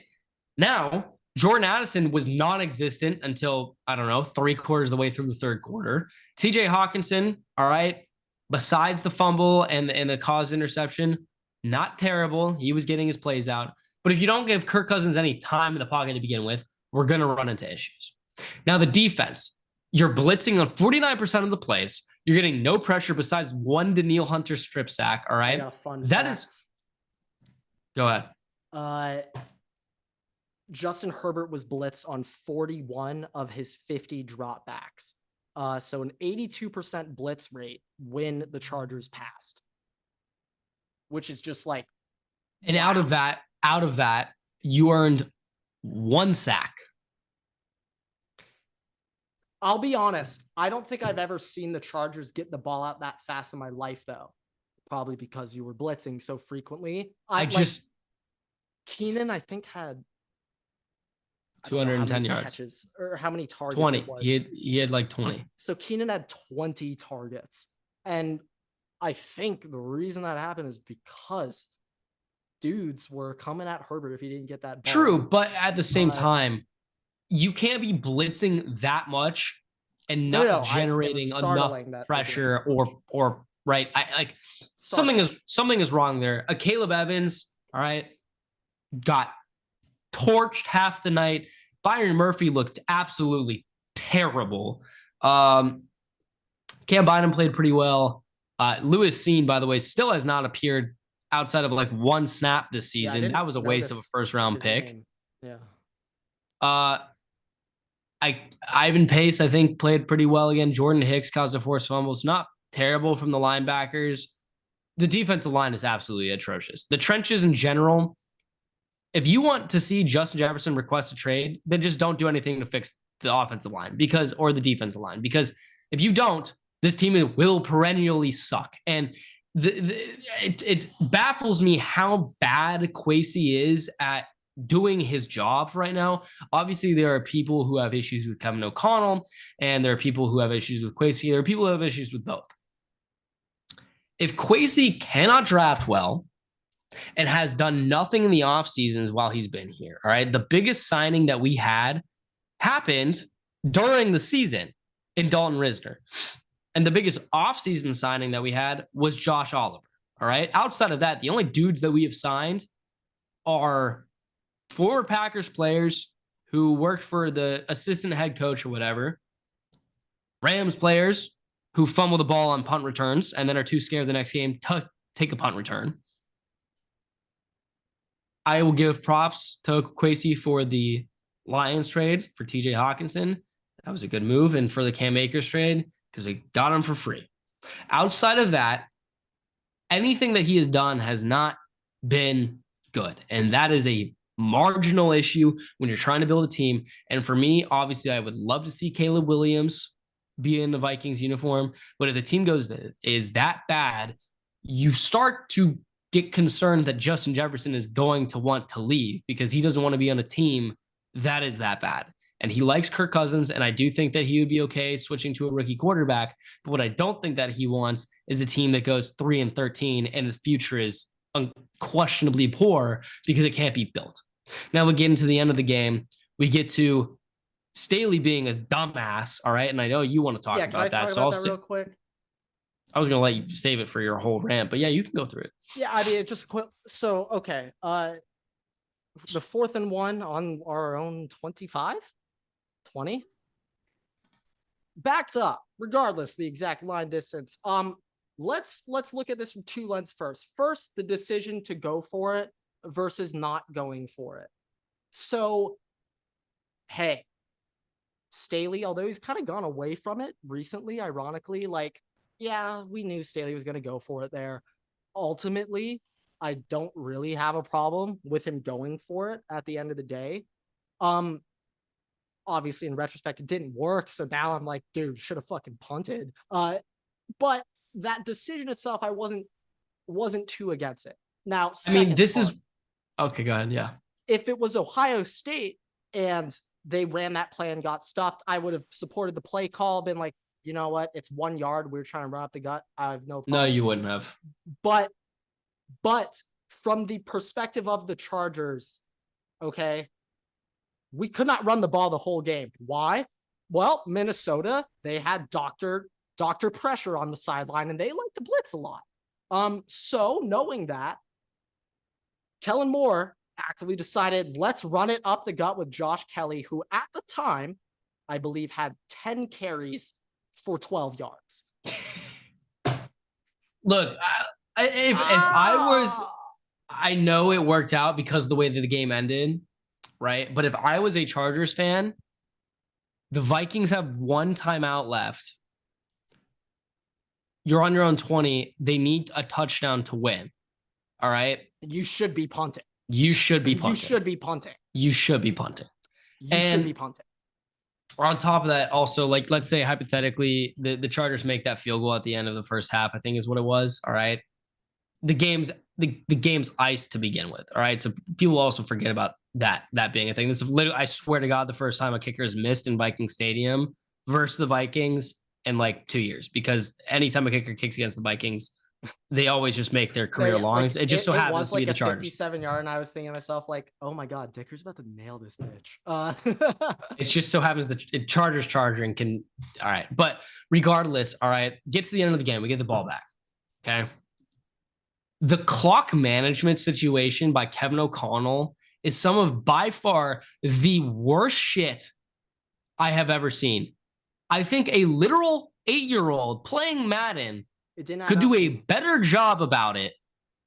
Now, Jordan Addison was non-existent until, 3/4 of the way through the third quarter. TJ Hawkinson, all right, besides the fumble and the caused interception, not terrible. He was getting his plays out. But if you don't give Kirk Cousins any time in the pocket to begin with, we're going to run into issues. Now, the defense, you're blitzing on 49% of the plays. You're getting no pressure besides one Danielle Hunter strip sack, all right? Go ahead. Justin Herbert was blitzed on 41 of his 50 dropbacks. So an 82% blitz rate when the Chargers passed, which is just like. And wow. out of that, you earned 1 sack. I'll be honest. I don't think I've ever seen the Chargers get the ball out that fast in my life, though. Probably because you were blitzing so frequently. Keenan, I think, had 210 yards. Catches, or how many targets 20. It was. He had like 20. So Keenan had 20 targets. And I think the reason that happened is because dudes were coming at Herbert if he didn't get that ball. True, but at the same time, you can't be blitzing that much and not generating enough pressure or right. Something is wrong there. Caleb Evans, all right, got torched half the night. Byron Murphy looked absolutely terrible. Cam Bynum played pretty well. Lewis Seen, by the way, still has not appeared outside of like 1 snap this season. That was a waste of a first-round pick. Yeah. Uh, Ivan Pace, I think, played pretty well again. Jordan Hicks caused a forced fumbles. Not terrible from the linebackers. The defensive line is absolutely atrocious. The trenches in general, if you want to see Justin Jefferson request a trade, then just don't do anything to fix the offensive line or the defensive line. Because if you don't, this team will perennially suck. And it baffles me how bad Kwesi is at doing his job right now. Obviously, there are people who have issues with Kevin O'Connell, and there are people who have issues with Kwesi. There are people who have issues with both. If Kwesi cannot draft well and has done nothing in the off seasons while he's been here, all right, the biggest signing that we had happened during the season in Dalton Risner. And the biggest offseason signing that we had was Josh Oliver. All right. Outside of that, the only dudes that we have signed are former Packers players who worked for the assistant head coach or whatever, Rams players who fumble the ball on punt returns and then are too scared the next game to take a punt return. I will give props to Kwesi for the Lions trade for TJ Hawkinson. That was a good move. And for the Cam Akers trade, because we got him for free. Outside of that, anything that he has done has not been good. And that is a marginal issue when you're trying to build a team. And for me, obviously, I would love to see Caleb Williams be in the Vikings uniform. But if the team is that bad, you start to get concerned that Justin Jefferson is going to want to leave because he doesn't want to be on a team that is that bad. And he likes Kirk Cousins, and I do think that he would be okay switching to a rookie quarterback. But what I don't think that he wants is a team that goes 3-13 and the future is unquestionably poor because it can't be built. Now we get into the end of the game. We get to Staley being a dumbass, all right? And I know you want to talk about that. So I'll real quick. I was going to let you save it for your whole rant, but yeah, you can go through it. Yeah, I mean, just quick. So, okay. The 4th and 1 on our own 25? 20 backed up regardless the exact line distance. Let's look at this from two lenses first, the decision to go for it versus not going for it. So hey, Staley, although he's kind of gone away from it recently, ironically, like, yeah, we knew Staley was going to go for it there. Ultimately, I don't really have a problem with him going for it at the end of the day. Obviously, in retrospect, it didn't work. So now I'm like, dude, should have fucking punted. But that decision itself, I wasn't too against it. Now, I mean, this is okay. Go ahead. Yeah. If it was Ohio State and they ran that play and got stuffed, I would have supported the play call, been like, you know what? It's 1 yard. We're trying to run up the gut. I have no problem. No, you wouldn't have. But from the perspective of the Chargers, okay, we could not run the ball the whole game. Why? Well, Minnesota, they had doctor pressure on the sideline, and they like to blitz a lot. So knowing that, Kellen Moore actively decided, let's run it up the gut with Josh Kelly, who at the time, I believe, had 10 carries for 12 yards. Look, I know it worked out because of the way that the game ended, right? But if I was a Chargers fan, the Vikings have 1 timeout left. You're on your own 20. They need a touchdown to win. All right? You should be punting. You should be punting. You should be punting. You should be punting. On top of that, also, like, let's say hypothetically, the Chargers make that field goal at the end of the first half, I think is what it was. All right. The game's iced to begin with. All right. So people also forget about that being a thing. This is literally, I swear to God, the first time a kicker is missed in Viking Stadium versus the Vikings in like 2 years, because anytime a kicker kicks against the Vikings, they always just make their career long. It just so happens to be the Chargers. 57-yard, and I was thinking to myself, like, oh my God, Dicker's about to nail this bitch. It just so happens that Chargers charging can. All right. But regardless, all right, get to the end of the game. We get the ball back. Okay. The clock management situation by Kevin O'Connell is some of by far the worst shit I have ever seen. I think a literal 8-year-old playing Madden could do a better job about it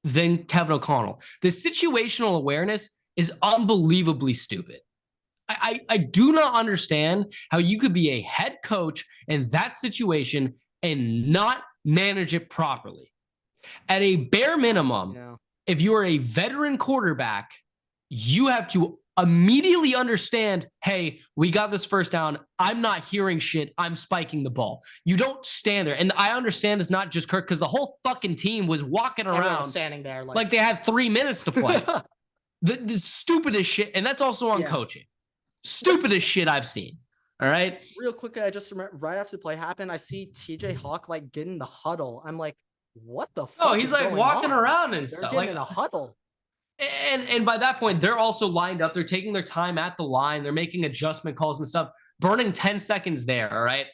than Kevin O'Connell. The situational awareness is unbelievably stupid. I do not understand how you could be a head coach in that situation and not manage it properly. At a bare minimum, if you are a veteran quarterback, you have to immediately understand, hey, we got this first down. I'm not hearing shit. I'm spiking the ball. You don't stand there. And I understand it's not just Kirk because the whole fucking team was walking around standing there like they had 3 minutes to play. the stupidest shit. And that's also on coaching. Stupidest shit I've seen. All right. Real quick, I just remember right after the play happened, I see TJ Hawk like get in the huddle. I'm like, what the fuck? Oh, he's like walking around and stuff. Getting in a huddle. And by that point, they're also lined up. They're taking their time at the line. They're making adjustment calls and stuff, burning 10 seconds there. All right.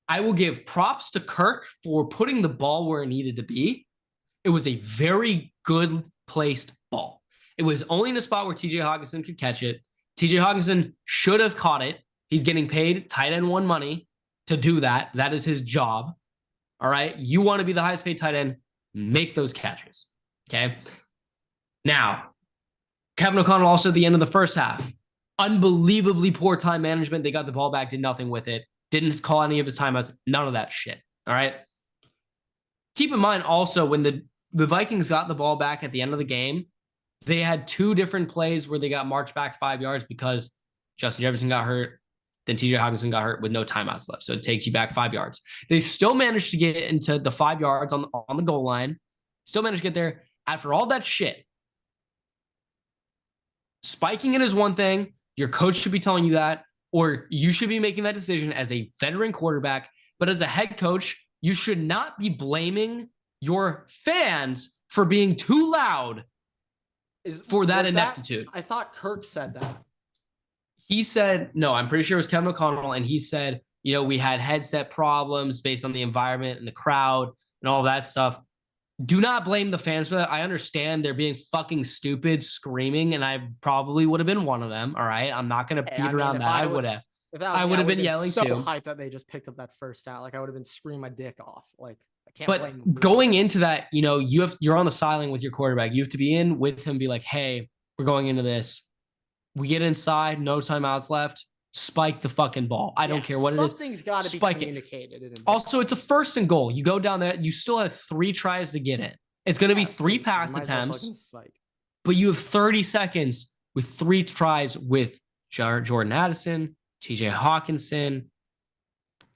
I will give props to Kirk for putting the ball where it needed to be. It was a very good placed ball. It was only in a spot where TJ Hawkinson could catch it. TJ Hawkinson should have caught it. He's getting paid tight end one money to do that. That is his job. All right. You want to be the highest paid tight end, make those catches. Okay. Now, Kevin O'Connell also at the end of the first half, unbelievably poor time management. They got the ball back, did nothing with it. Didn't call any of his timeouts. None of that shit. All right. Keep in mind also when the Vikings got the ball back at the end of the game, they had 2 different plays where they got marched back 5 yards because Justin Jefferson got hurt. Then TJ Hawkinson got hurt with no timeouts left. So it takes you back 5 yards. They still managed to get into the 5 yards on the goal line. Still managed to get there. After all that shit, spiking it is one thing. Your coach should be telling you that, or you should be making that decision as a veteran quarterback. But as a head coach, you should not be blaming your fans for being too loud for that ineptitude. I thought Kirk said that. He said, no, I'm pretty sure it was Kevin O'Connell. And he said, we had headset problems based on the environment and the crowd and all that stuff. Do not blame the fans for that. I understand they're being fucking stupid, screaming, and I probably would have been one of them. All right. I'm not going to beat around that. I would have. I would have been yelling too. So hyped that they just picked up that first down. Like I would have been screaming my dick off. Like I can't blame them. But going into that, you're on the sideline with your quarterback. You have to be in with him, be like, hey, we're going into this. We get inside, no timeouts left. Spike the fucking ball. I don't care what it is. Something's got to be communicated. Also, it's a 1st and goal. You go down there. You still have 3 tries to get in. It's going to be 3 pass attempts. But you have 30 seconds with 3 tries with Jordan Addison, TJ Hawkinson,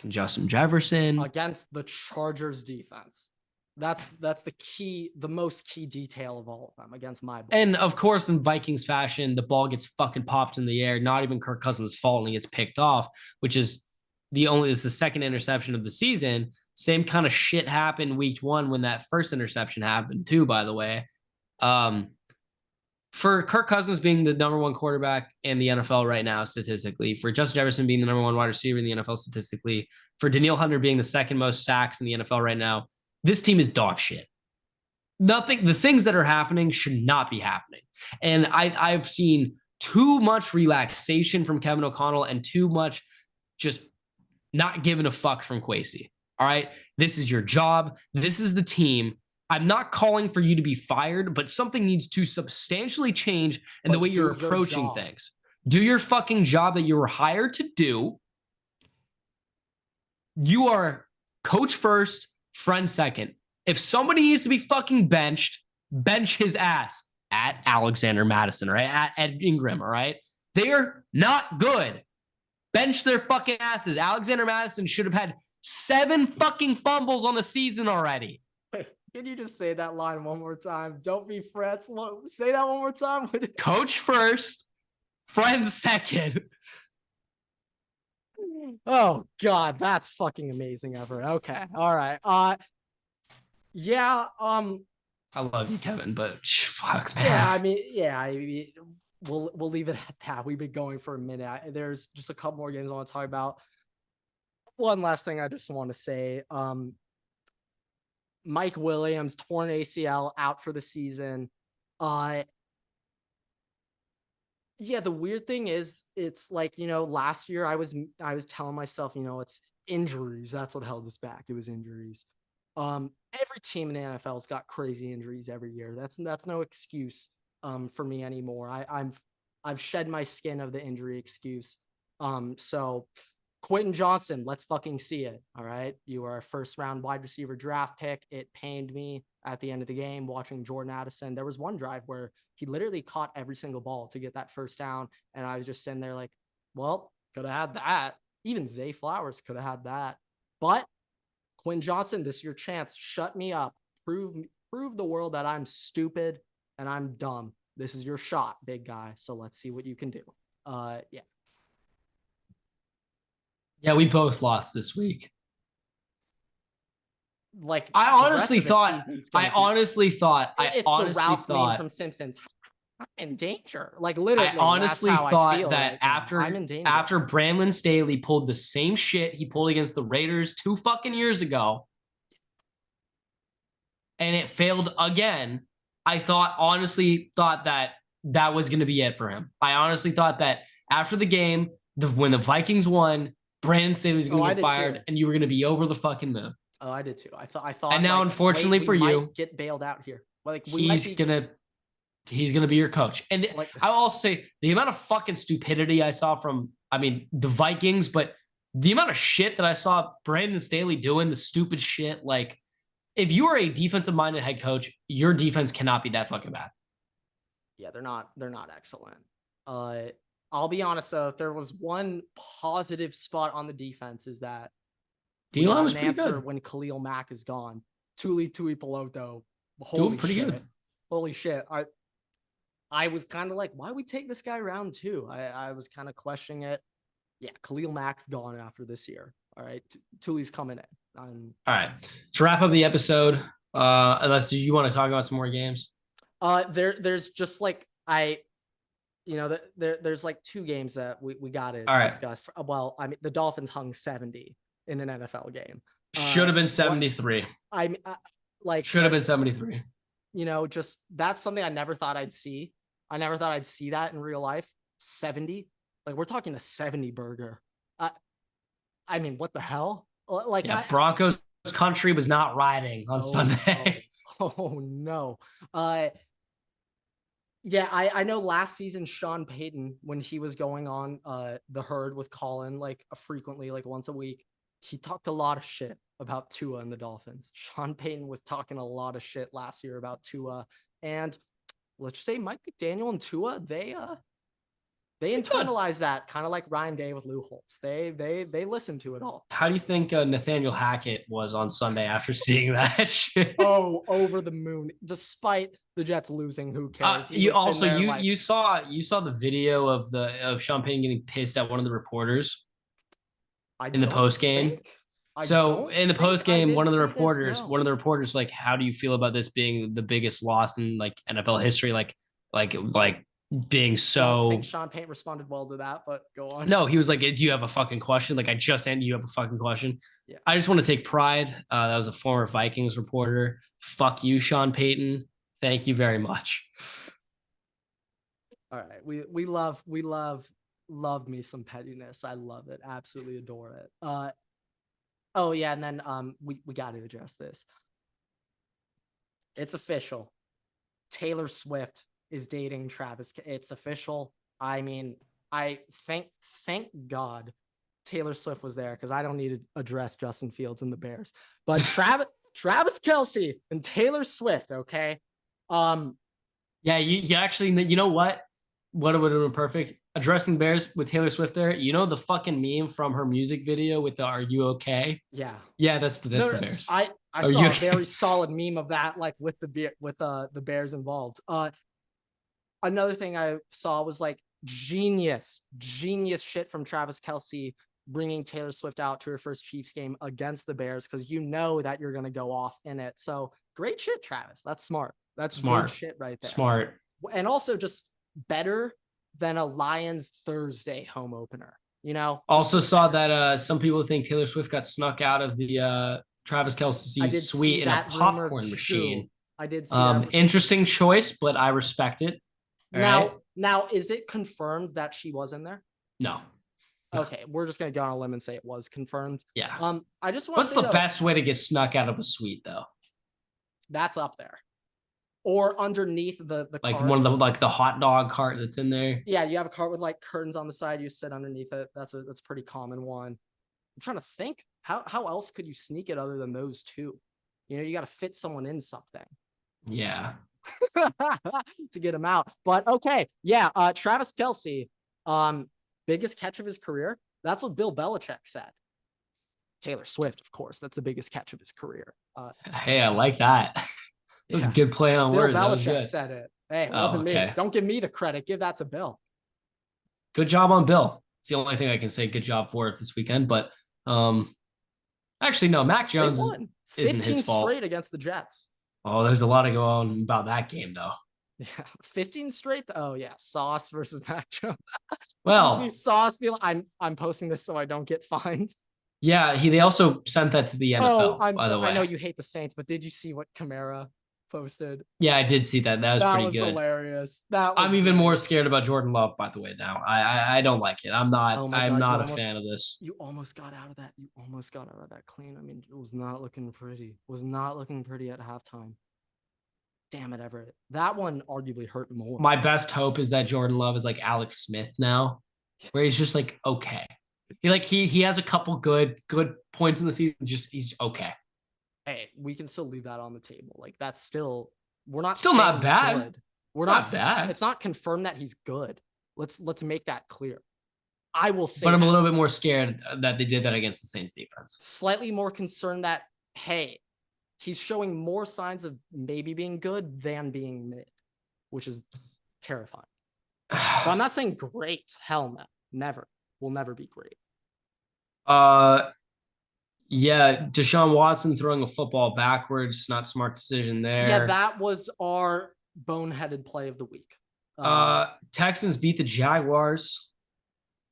and Justin Jefferson. Against the Chargers defense. That's the most key detail of all of them against my ball. And of course, in Vikings fashion, the ball gets fucking popped in the air. Not even Kirk Cousins' fault, and he gets picked off, which is the 2nd interception of the season. Same kind of shit happened week 1 when that first interception happened too, by the way. For Kirk Cousins being the number 1 quarterback in the NFL right now, statistically, for Justin Jefferson being the number 1 wide receiver in the NFL statistically, for Danielle Hunter being the 2nd most sacks in the NFL right now, this team is dog shit. The things that are happening should not be happening. And I've seen too much relaxation from Kevin O'Connell and too much just not giving a fuck from Kwesi. All right. This is your job. This is the team. I'm not calling for you to be fired, but something needs to substantially change in the way you're approaching things. Do your fucking job that you were hired to do. You are coach first, friend second. If somebody needs to be fucking benched, bench his ass at Alexander Madison, right? At Ed Ingram, all right? They are not good. Bench their fucking asses. Alexander Madison should have had 7 fucking fumbles on the season already. Can you just say that line one more time? Don't be frets. Say that one more time. Coach first, friend second. Oh God, that's fucking amazing, Everett. Okay, all right. Yeah. I love you, Kevin, but fuck, man. Yeah, I mean, we'll leave it at that. We've been going for a minute. There's just a couple more games I want to talk about. One last thing I just want to say. Mike Williams, torn ACL, out for the season. Yeah, the weird thing is, it's like, last year I was telling myself, it's injuries. That's what held us back. It was injuries. Every team in the NFL's got crazy injuries every year. That's no excuse for me anymore. I've shed my skin of the injury excuse. So Quentin Johnson, let's fucking see it. All right. You are a first round wide receiver draft pick. It pained me at the end of the game watching Jordan Addison. There was one drive where he literally caught every single ball to get that first down. And I was just sitting there like, well, could have had that. Even Zay Flowers could have had that. But Quentin Johnson, this is your chance. Shut me up. Prove the world that I'm stupid and I'm dumb. This is your shot, big guy. So let's see what you can do. Yeah. Yeah, we both lost this week. Like I honestly thought it's the Ralph meme from Simpsons. I'm in danger. Like literally, I honestly thought that I'm in danger. after Brandon Staley pulled the same shit he pulled against the Raiders 2 fucking years ago, and it failed again, I honestly thought that was going to be it for him. I honestly thought that after the game, when the Vikings won, Brandon Staley was going to get fired, and you were going to be over the fucking moon. Oh, I did too. I thought. And now, like, unfortunately for you, get bailed out here. Like he's gonna be your coach. And like, I'll also say the amount of fucking stupidity I saw from, the Vikings, but the amount of shit that I saw Brandon Staley doing, the stupid shit. Like, if you are a defensive-minded head coach, your defense cannot be that fucking bad. Yeah, they're not excellent. I'll be honest though, if there was one positive spot on the defense is that D-line was pretty good when Khalil Mack is gone. Tuli Tuipulotu, doing pretty good. Holy shit! I was kind of like, why we take this guy round 2? I was kind of questioning it. Yeah, Khalil Mack's gone after this year. All right, Tuli's coming in. All right, to wrap up the episode, unless you want to talk about some more games. There's just like there's like 2 games that we got to discuss. Well, the Dolphins hung 70 in an NFL game. Should have been 73. Should have been 73. Just that's something I never thought I'd see. I never thought I'd see that in real life. 70, like we're talking a 70 burger. What the hell? Like, Broncos country was not riding on Sunday. Oh no. Yeah, I know last season Sean Payton, when he was going on the herd with Colin like frequently, like once a week, he talked a lot of shit about Tua and the Dolphins. Sean Payton was talking a lot of shit last year about Tua, and let's just say Mike McDaniel and Tua, they internalize that, kind of like Ryan Day with Lou Holtz. They listen to it all. How do you think Nathaniel Hackett was on Sunday after seeing that shit? Oh, over the moon. Despite the Jets losing, who cares? You saw the video of Sean Payton getting pissed at one of the reporters in the post game. So in the post game, one of the reporters like, how do you feel about this being the biggest loss in like NFL history? Like being so. I think Sean Payton responded well to that, but go on. No, he was like, "Do you have a fucking question?" Like, I just ended. You have a fucking question. Yeah. I just want to take pride. That was a former Vikings reporter. Fuck you, Sean Payton. Thank you very much. All right, we love me some pettiness. I love it. Absolutely adore it. Oh yeah, and then we got to address this. It's official. Taylor Swift is dating Travis. It's official. I thank God Taylor Swift was there, because I don't need to address Justin Fields and the Bears. But Travis Kelce and Taylor Swift, okay? Yeah, you actually, you know what? What would have been perfect? Addressing Bears with Taylor Swift there. You know the fucking meme from her music video with the "Are you okay?" Yeah. Yeah, that's the Bears. I saw a very solid meme of that, like with the Bears involved. Another thing I saw was like genius shit from Travis Kelce bringing Taylor Swift out to her first Chiefs game against the Bears, because you know that you're going to go off in it. So great shit, Travis. That's smart. That's smart shit right there. Smart. And also just better than a Lions Thursday home opener, Also saw that some people think Taylor Swift got snuck out of the Travis Kelce suite in a popcorn machine. I did see that. Interesting choice, but I respect it. Now, is it confirmed that she was in there? No. Okay, we're just gonna go on a limb and say it was confirmed. Yeah. I just want. What's the best way to get snuck out of a suite, though? That's up there. Or underneath the Like cart. one of the like the hot dog cart that's in there. Yeah, you have a cart with like curtains on the side. You sit underneath it. That's a pretty common one. I'm trying to think how else could you sneak it other than those two? You know, you got to fit someone in something. Yeah. To get him out. But okay, yeah. Travis Kelce, biggest catch of his career. That's what Bill Belichick said. Taylor Swift, of course, that's the biggest catch of his career. Hey, I like that. That was a good play on Bill words. That was Belichick good. said it. Hey, it Oh, wasn't me. okay. Don't give me the credit. Give that to Bill. Good job on Bill. It's the only thing I can say good job for this weekend. But actually, no, Mac They Jones won isn't 15 his fault. straight against the Jets. Oh, there's a lot to go on about that game, though. Yeah, 15 straight. Oh yeah, Sauce versus Mac Jones. Well, you see Sauce be like, I'm posting this so I don't get fined. yeah, they also sent that to the NFL. By the way, I know you hate the Saints, but did you see what Kamara posted? Yeah, I did see that. That was pretty good. Hilarious. That was I'm even more scared about Jordan Love, by the way. Now, I don't like it. I'm not. Oh my I'm God, not a fan of this. You almost got out of that. You almost got out of that clean. I mean, it was not looking pretty. Was not looking pretty at halftime. Damn it, Everett. That one arguably hurt more. My best hope is that Jordan Love is like Alex Smith now, where he's just like okay. He has a couple good points in the season. Just he's okay. Hey, we can still leave that on the table. Like that's still we're not still not bad. Good. We're not bad. It's not confirmed that he's good. Let's make that clear. I will say, but I'm a little bit more scared that they did that against the Saints defense. Slightly more concerned that hey, he's showing more signs of maybe being good than being mid, which is terrifying. But I'm not saying great. Hell no, never. Will never be great. Yeah, Deshaun Watson throwing a football backwards, not smart decision there. Yeah, that was our boneheaded play of the week. Texans beat the Jaguars.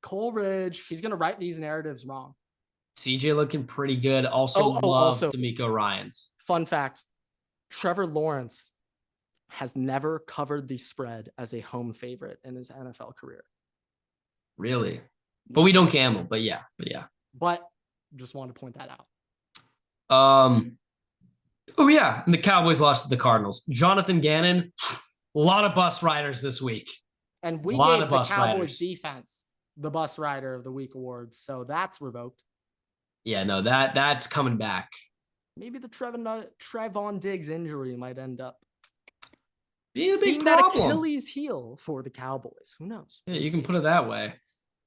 Coleridge, he's gonna write these narratives wrong. CJ looking pretty good. Also, D'Amico Ryans. Fun fact: Trevor Lawrence has never covered the spread as a home favorite in his NFL career. Really? But we don't gamble. But yeah. But just wanted to point that out. Oh yeah, and the Cowboys lost to the Cardinals. Jonathan Gannon, a lot of bus riders this week. And we gave the Cowboys defense the bus rider of the week awards, so that's revoked. Yeah, no, that's coming back. Maybe the Trevon Diggs injury might end up being a big problem. That Achilles heel for the Cowboys. Who knows? Yeah, you can put it that way.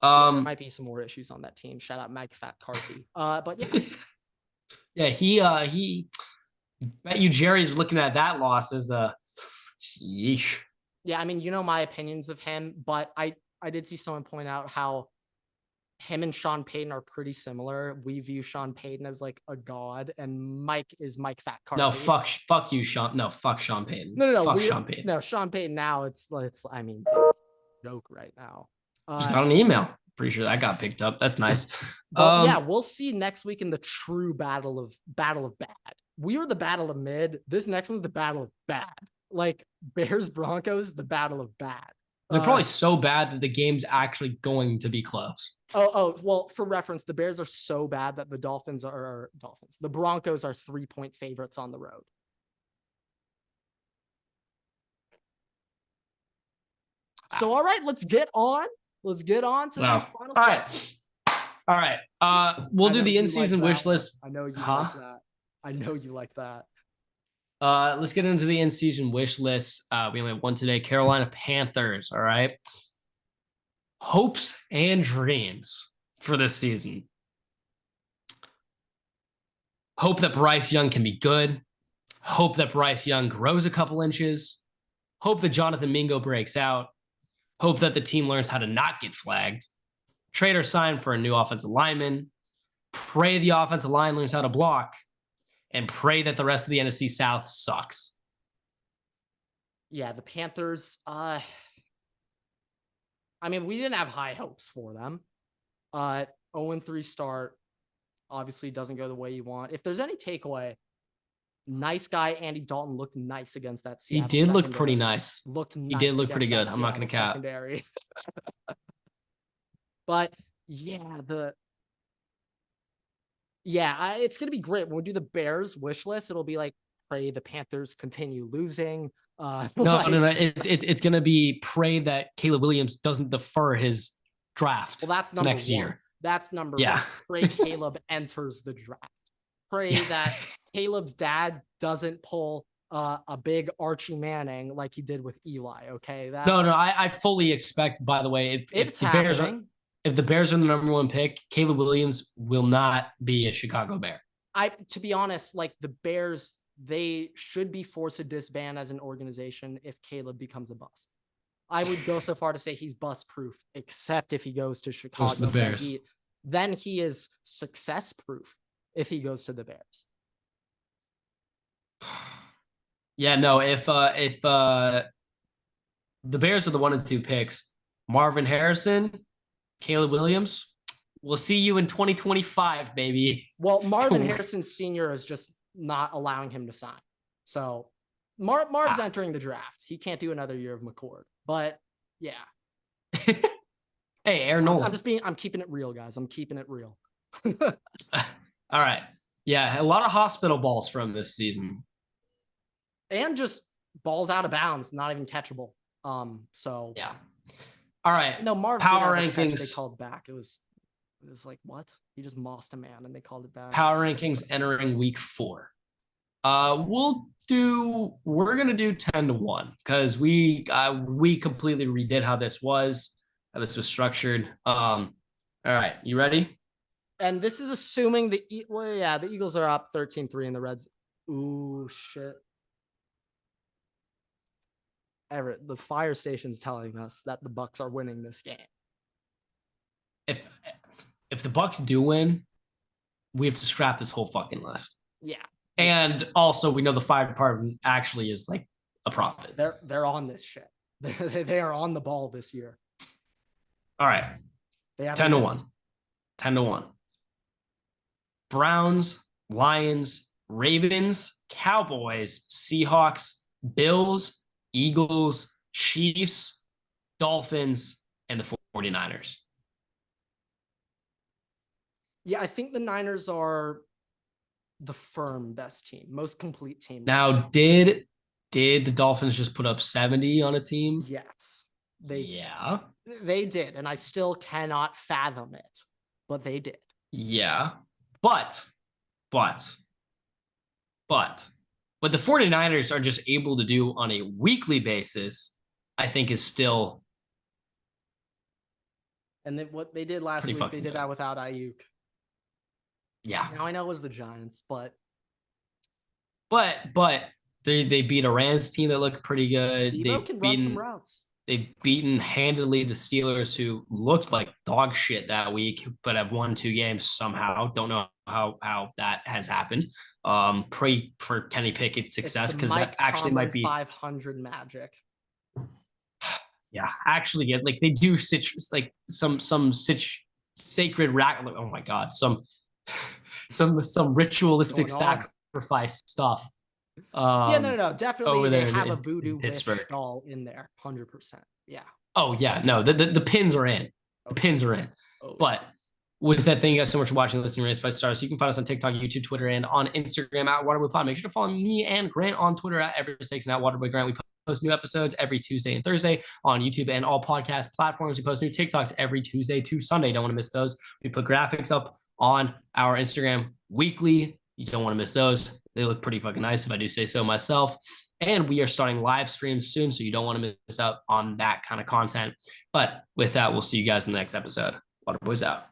There might be some more issues on that team. Shout out Mike Fat Carthy. But yeah. Yeah, he bet you Jerry's looking at that loss as a yeesh. Yeah, I mean, you know my opinions of him, but I did see someone point out how him and Sean Payton are pretty similar. We view Sean Payton as like a god, and Mike is Mike Fat Carthy. No, fuck you, Sean. No, fuck Sean Payton. No. Fuck Sean Payton. No, Sean Payton now it's I mean, joke right now. Just got an email. Pretty sure that got picked up. That's nice. But yeah, we'll see next week in the true battle of bad. We are the battle of mid. This next one's the battle of bad. Like Bears Broncos, the battle of bad. They're probably so bad that the game's actually going to be close. Oh, well, for reference, the Bears are so bad that the The Broncos are 3-point favorites on the road. So, all right, let's get on. Let's get on to this final set. All right. We'll do the in-season wish list. I know you like that. I know you like that. Let's get into the in-season wish list. We only have one today. Carolina Panthers. All right. Hopes and dreams for this season. Hope that Bryce Young can be good. Hope that Bryce Young grows a couple inches. Hope that Jonathan Mingo breaks out. Hope that the team learns how to not get flagged. Trade or sign for a new offensive lineman. Pray the offensive line learns how to block. And pray that the rest of the NFC South sucks. Yeah, the Panthers, I mean, we didn't have high hopes for them. 0-3 start obviously doesn't go the way you want. If there's any takeaway, nice guy Andy Dalton looked nice against that Seattle He did look pretty nice. He did look pretty good. I'm not going to cap. Secondary. But yeah, it's going to be great. When we do the Bears wish list, it'll be like, pray the Panthers continue losing. No, Like, no, no. It's gonna be pray that Caleb Williams doesn't defer his draft well, that's to number next one. year. That's number Yeah. one. Pray Caleb enters the draft. Pray that Caleb's dad doesn't pull a big Archie Manning like he did with Eli. Okay, No, that's I fully expect. By the way, it's happening. If the Bears are the number one pick, Caleb Williams will not be a Chicago Bear. To be honest, like the Bears, they should be forced to disband as an organization if Caleb becomes a bust. I would go so far to say he's bust proof, except if he goes to Chicago. Goes to the Bears. Then he is success proof if he goes to the Bears. Yeah, no, if the Bears are the 1 and 2 picks, Marvin Harrison, Caleb Williams, we'll see you in 2025, baby. Well, Marvin Harrison Sr. is just not allowing him to sign. So Marv's entering the draft. He can't do another year of McCord. But yeah. Hey, Aaron Nolan. I'm keeping it real, guys. I'm keeping it real. All right. Yeah, a lot of hospital balls from this season. And just balls out of bounds, not even catchable. So yeah. All right. No, Marv power did have a catch rankings. they called back. It was like, what? He just mossed a man and they called it back. Power rankings entering week 4. We're gonna do 10-1 because we completely redid how this was structured. All right, you ready? And this is assuming the Eagles are up 13-3 in the Reds. Ooh, shit. Everett, the fire station's telling us that the Bucks are winning this game. If the Bucks do win, we have to scrap this whole fucking list. Yeah. And also, we know the fire department actually is like a profit. They're on this shit. They are on the ball this year. All right. 10-1. 10-1. Browns, Lions, Ravens, Cowboys, Seahawks, Bills, Eagles, Chiefs, Dolphins, and the 49ers. Yeah, I think the Niners are the firm best team, most complete team. Now, did the Dolphins just put up 70 on a team? Yes. They did, and I still cannot fathom it, but they did. Yeah. But what the 49ers are just able to do on a weekly basis, I think is still. And then what they did last week, they did that without Ayuk. Yeah. Now I know it was the Giants, but they beat a Rams team that looked pretty good. Debo can run some routes. They've beaten handily the Steelers, who looked like dog shit that week, but have won 2 games somehow. Don't know how that has happened. Pray for Kenny Pickett's success, because that actually might be 500 magic. Yeah, actually, yeah, like they do some sacred oh my god, some ritualistic sacrifice stuff. No, definitely they have a voodoo witch doll in there, 100%. Yeah. Oh yeah, no, the pins are in. The pins are in. Oh. But with that, thank you guys so much for watching and listening to Race 5 Stars. You can find us on TikTok, YouTube, Twitter, and on Instagram at Waterboy Pod. Make sure to follow me and Grant on Twitter at Everett Mistakes and at Waterboy Grant. We post new episodes every Tuesday and Thursday on YouTube and all podcast platforms. We post new TikToks every Tuesday to Sunday. Don't want to miss those. We put graphics up on our Instagram weekly. You don't want to miss those. They look pretty fucking nice, if I do say so myself. And we are starting live streams soon, so you don't want to miss out on that kind of content. But with that, we'll see you guys in the next episode. Waterboys out.